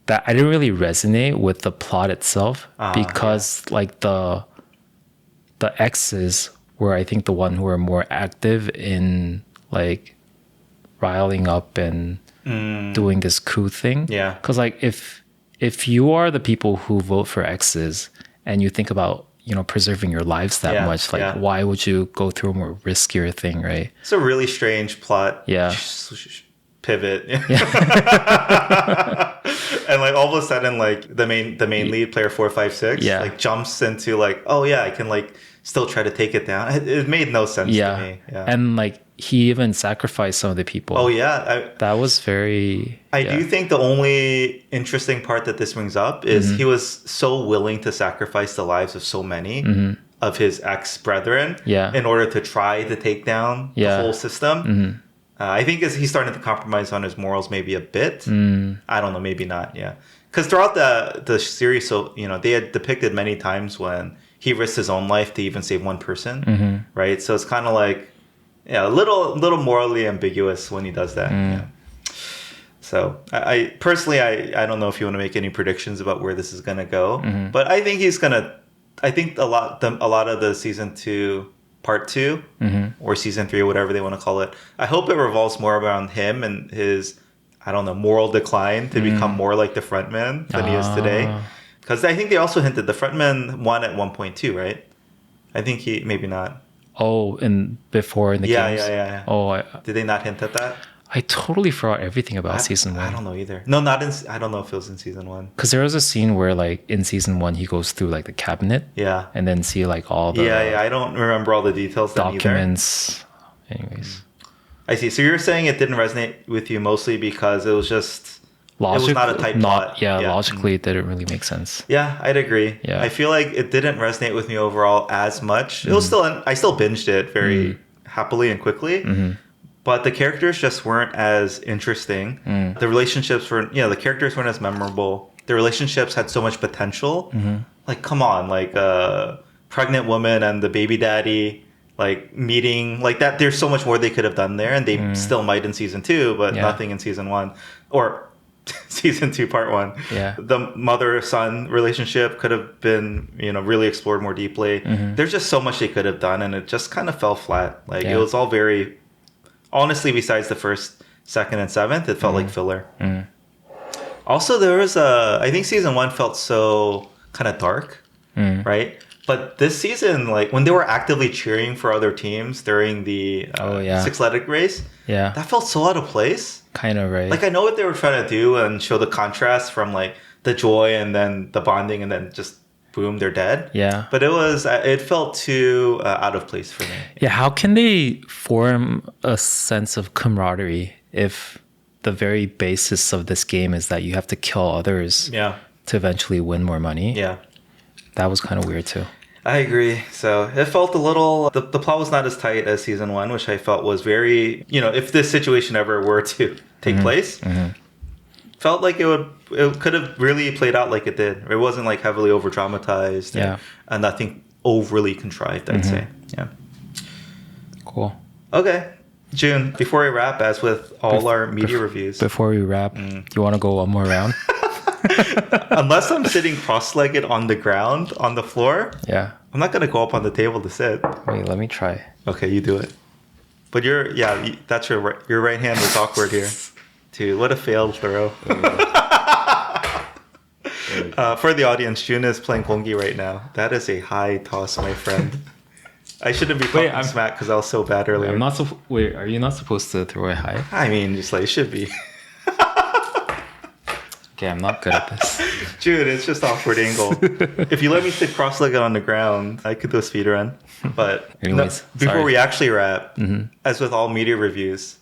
That I didn't really resonate with the plot itself because like the X's were, I think, the one who were more active in like riling up and doing this coup thing. Yeah. Because like if you are the people who vote for X's and you think about preserving your lives that much, like why would you go through a more riskier thing, right? It's a really strange plot. Yeah. Pivot. And like all of a sudden, like the main lead player 456 like jumps into like, oh yeah, I can like still try to take it down. It made no sense to me. Yeah. And like he even sacrificed some of the people. Oh yeah. That was very I do think the only interesting part that this brings up is he was so willing to sacrifice the lives of so many of his ex-brethren in order to try to take down the whole system. I think he's starting to compromise on his morals maybe a bit. I don't know, maybe not, yeah. Because throughout the series, so they had depicted many times when he risked his own life to even save one person, right? So it's kind of like, a little morally ambiguous when he does that. Yeah. So I personally, I don't know if you want to make any predictions about where this is going to go, but I think I think a lot of the season 2 part 2 or season 3 or whatever they want to call it, I hope it revolves more around him and his, I don't know, moral decline to become more like the frontman than he is today. Because I think they also hinted the frontman won at one point too, right? I think he, maybe not. Oh, before in the games? Yeah. Oh, did they not hint at that? I totally forgot everything about season 1. I don't know either. No, not in. I don't know if it was in season 1. Because there was a scene where, like, in season 1, he goes through like the cabinet. Yeah. And then see like all the I don't remember all the details. Documents. Anyways. I see. So you're saying it didn't resonate with you mostly because it was just it was not a tight plot. Yeah, logically it didn't really make sense. Yeah, I'd agree. Yeah. I feel like it didn't resonate with me overall as much. It was still I still binged it very happily and quickly. But the characters just weren't as interesting. The relationships the characters weren't as memorable. The relationships had so much potential, like come on, like a pregnant woman and the baby daddy like meeting like that. There's so much more they could have done there, and they still might in season 2, but nothing in season 1 or season 2 part 1. Yeah. The mother son relationship could have been, really explored more deeply. There's just so much they could have done, and it just kind of fell flat. Like it was all very, honestly, besides the first, second, and seventh, it felt like filler. Also, there was I think season 1 felt so kind of dark, right? But this season, like when they were actively cheering for other teams during the six-legged race, that felt so out of place. Kind of, right? Like I know what they were trying to do and show the contrast from like the joy and then the bonding and then just boom, they're dead. Yeah. But it felt too out of place for me. Yeah, how can they form a sense of camaraderie if the very basis of this game is that you have to kill others to eventually win more money? Yeah. That was kind of weird too. I agree. So it felt a little, the plot was not as tight as season 1, which I felt was very, if this situation ever were to take place, felt like it could have really played out like it did. It wasn't like heavily over dramatized and nothing overly contrived, I'd say. Yeah. Cool. Okay. Jun, before we wrap, as with all our media reviews. Before we wrap, do you want to go one more round? Unless I'm sitting cross-legged on the ground, on the floor, I'm not going to go up on the table to sit. Wait, let me try. Okay, you do it. But that's your right hand was awkward here. Dude, what a failed throw. For the audience, Jun is playing Gongi right now. That is a high toss, my friend. I shouldn't be talking smack because I was so bad earlier. Wait, are you not supposed to throw it high? I mean, just like it should be. Okay, I'm not good at this. Dude, it's just awkward angle. If you let me sit cross-legged on the ground, I could do a speed run. But anyways, before we actually wrap, as with all media reviews,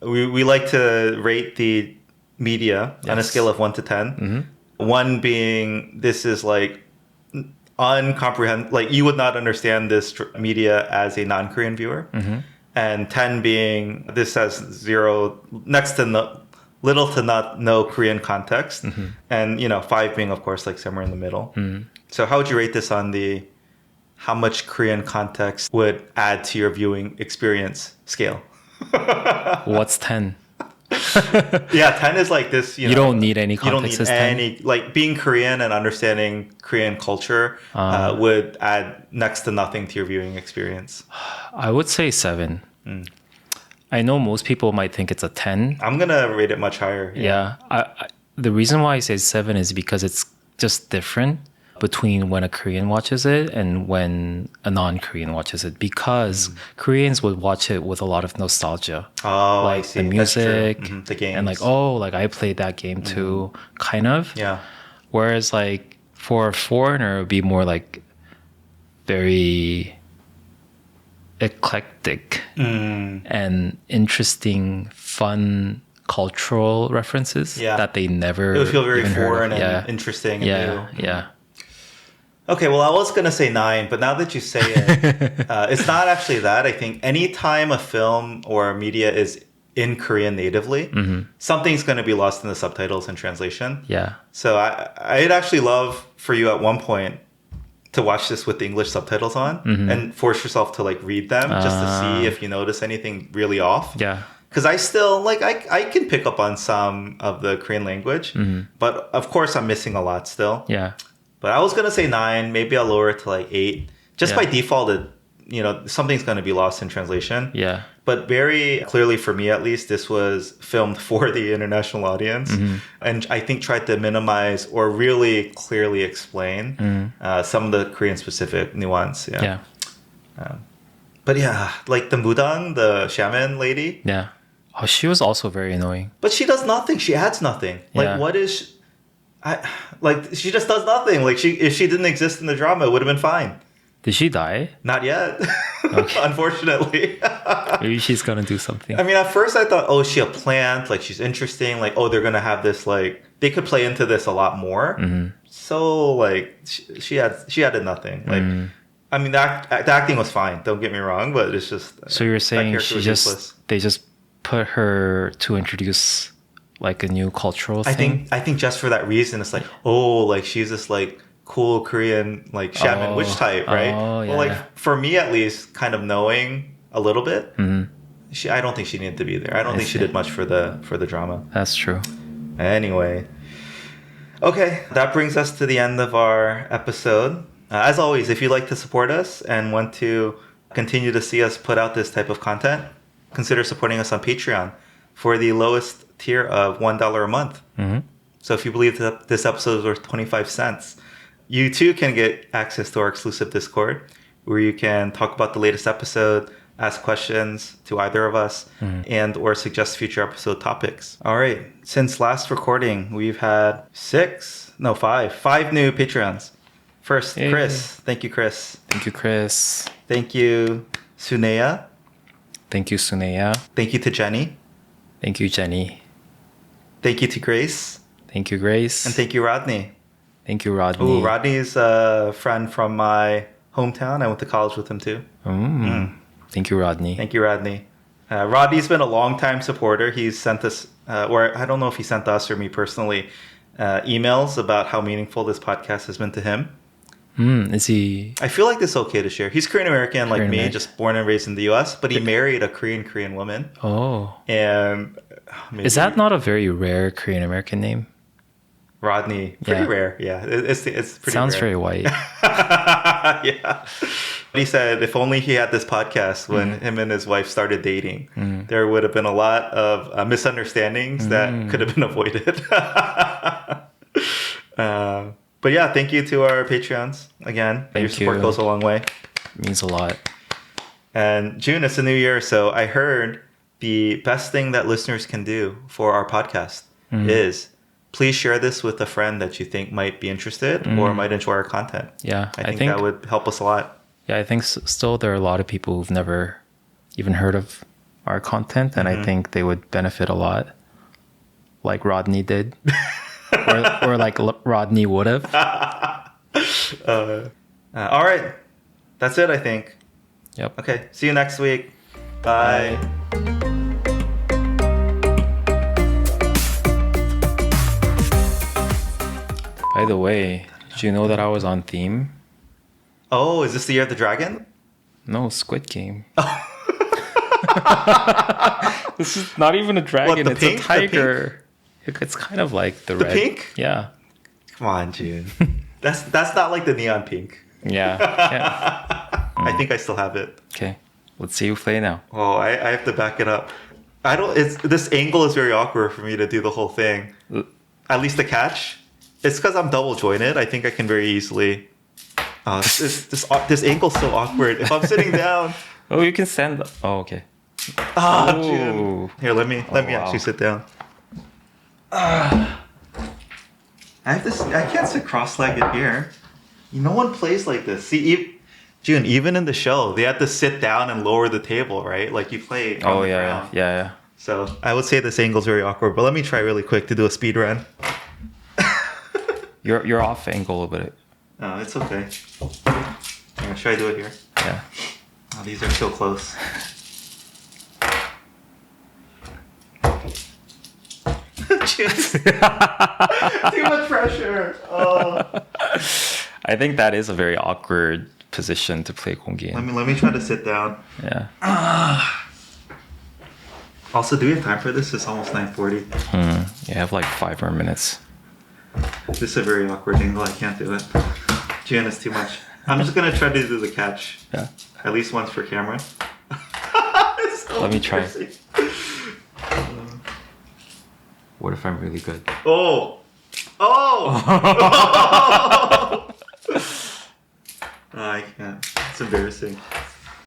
we like to rate the media on a scale of 1 to 10. 1 being this is like uncomprehendable, like you would not understand this media as a non-Korean viewer. And 10 being this has zero, next to little to not no Korean context. And 5 being of course like somewhere in the middle. So how would you rate this on the how much Korean context would add to your viewing experience scale? What's 10? Yeah, 10 is like this, you don't need any context. You don't need any, like being Korean and understanding Korean culture would add next to nothing to your viewing experience. I would say 7. I know most people might think it's a 10. I'm going to rate it much higher. Yeah. The reason why I say 7 is because it's just different between when a Korean watches it and when a non-Korean watches it, because Koreans would watch it with a lot of nostalgia. Oh, like I see. The music, the games. and like I played that game too, kind of. Yeah. Whereas like for a foreigner, it would be more like very eclectic and interesting, fun cultural references that they never. It would feel very foreign and interesting. And new. Yeah. Okay, well, I was going to say 9, but now that you say it, it's not actually that. I think anytime a film or media is in Korean natively, something's going to be lost in the subtitles and translation. Yeah. So I'd actually love for you at one point to watch this with the English subtitles on and force yourself to like read them just to see if you notice anything really off. Yeah. Because I still, like, I can pick up on some of the Korean language, but of course I'm missing a lot still. Yeah. But I was going to say 9, maybe I'll lower it to like 8. Just by default, something's going to be lost in translation. Yeah. But very clearly for me, at least, this was filmed for the international audience. And I think tried to minimize or really clearly explain some of the Korean specific nuance. Yeah. But yeah, like the Mudang, the shaman lady. Yeah. Oh, she was also very annoying. But she does nothing. She adds nothing. Like, what is... she just does nothing. Like if she didn't exist in the drama, it would have been fine. Did she die? Not yet. Unfortunately. Maybe she's gonna do something. I mean, at first I thought, oh, is she a plant? Like she's interesting. Like, oh, they're gonna have this. Like they could play into this a lot more. So like she added nothing. Like I mean, the acting was fine. Don't get me wrong, but it's just. So you're saying they just put her to introduce like a new cultural thing? I think just for that reason, it's like, oh, like she's this like cool Korean like shaman witch type, right? Oh, yeah. Well, like for me at least, kind of knowing a little bit, I don't think she needed to be there. I don't think she did much for the drama. That's true. Anyway, okay, that brings us to the end of our episode. As always, if you'd like to support us and want to continue to see us put out this type of content, consider supporting us on Patreon for the lowest tier of $1 a month. So if you believe that this episode is worth 25 cents, you too can get access to our exclusive Discord where you can talk about the latest episode, ask questions to either of us, and or suggest future episode topics. All right. Since last recording, we've had five new Patreons. First, Yay. Chris. Thank you, Chris. Thank you, Chris. Thank you, Suneya. Thank you, Suneya. Thank you to Jenny. Thank you, Jenny. Thank you to Grace. Thank you, Grace. And thank you, Rodney. Thank you, Rodney. Ooh, Rodney is a friend from my hometown. I went to college with him too. Thank you, Rodney. Thank you, Rodney. Rodney's been a long-time supporter. He's sent us, or I don't know if he sent us or me personally, emails about how meaningful this podcast has been to him. Is he? I feel like this is okay to share. He's Korean American like me, just born and raised in the U.S., but he married a Korean woman. Oh. And is that not a very rare Korean American name? Rodney, pretty rare. Yeah, it's pretty. Sounds rare. very white. Yeah. He said if only he had this podcast when him and his wife started dating, there would have been a lot of misunderstandings that could have been avoided. But yeah, thank you to our Patreons again. Your support goes a long way. It means a lot. And June, it's a new year, so I heard the best thing that listeners can do for our podcast is please share this with a friend that you think might be interested or might enjoy our content. Yeah, I think that would help us a lot. Yeah, I think still there are a lot of people who've never even heard of our content, and I think they would benefit a lot, like Rodney did, or like Rodney would have. All right, that's it, I think. Yep. Okay, see you next week. Bye. By the way, did you know that I was on theme? Oh, is this the year of the dragon? No, Squid Game. This is not even a dragon. What, it's pink? A tiger. It's kind of like the red. Pink? Yeah. Come on, June. That's not like the neon pink. Yeah. I think I still have it. Okay. Let's see you play now. Oh, I have to back it up. This angle is very awkward for me to do the whole thing. At least the catch. It's because I'm double jointed. I think I can very easily. This angle's so awkward. If I'm sitting down. Oh, you can stand. Oh, okay. June. Here, let me actually sit down. I can't sit cross-legged here. No one plays like this. See, June, even in the show, they have to sit down and lower the table, right? Like you play on the ground. Yeah. So I would say this angle's very awkward, but let me try really quick to do a speed run. You're off angle a bit. No, it's okay. Should I do it here? Yeah. Oh, these are so close. Too much pressure. Oh. I think that is a very awkward position to play 공기. Let me try to sit down. Yeah. Also, do we have time for this? It's almost 9:40. You have like 5 more minutes. This is a very awkward angle. I can't do it. Jan is too much. I'm just gonna try to do the catch. Yeah. At least once for camera. Let me try. What if I'm really good? Oh! I can't. It's embarrassing.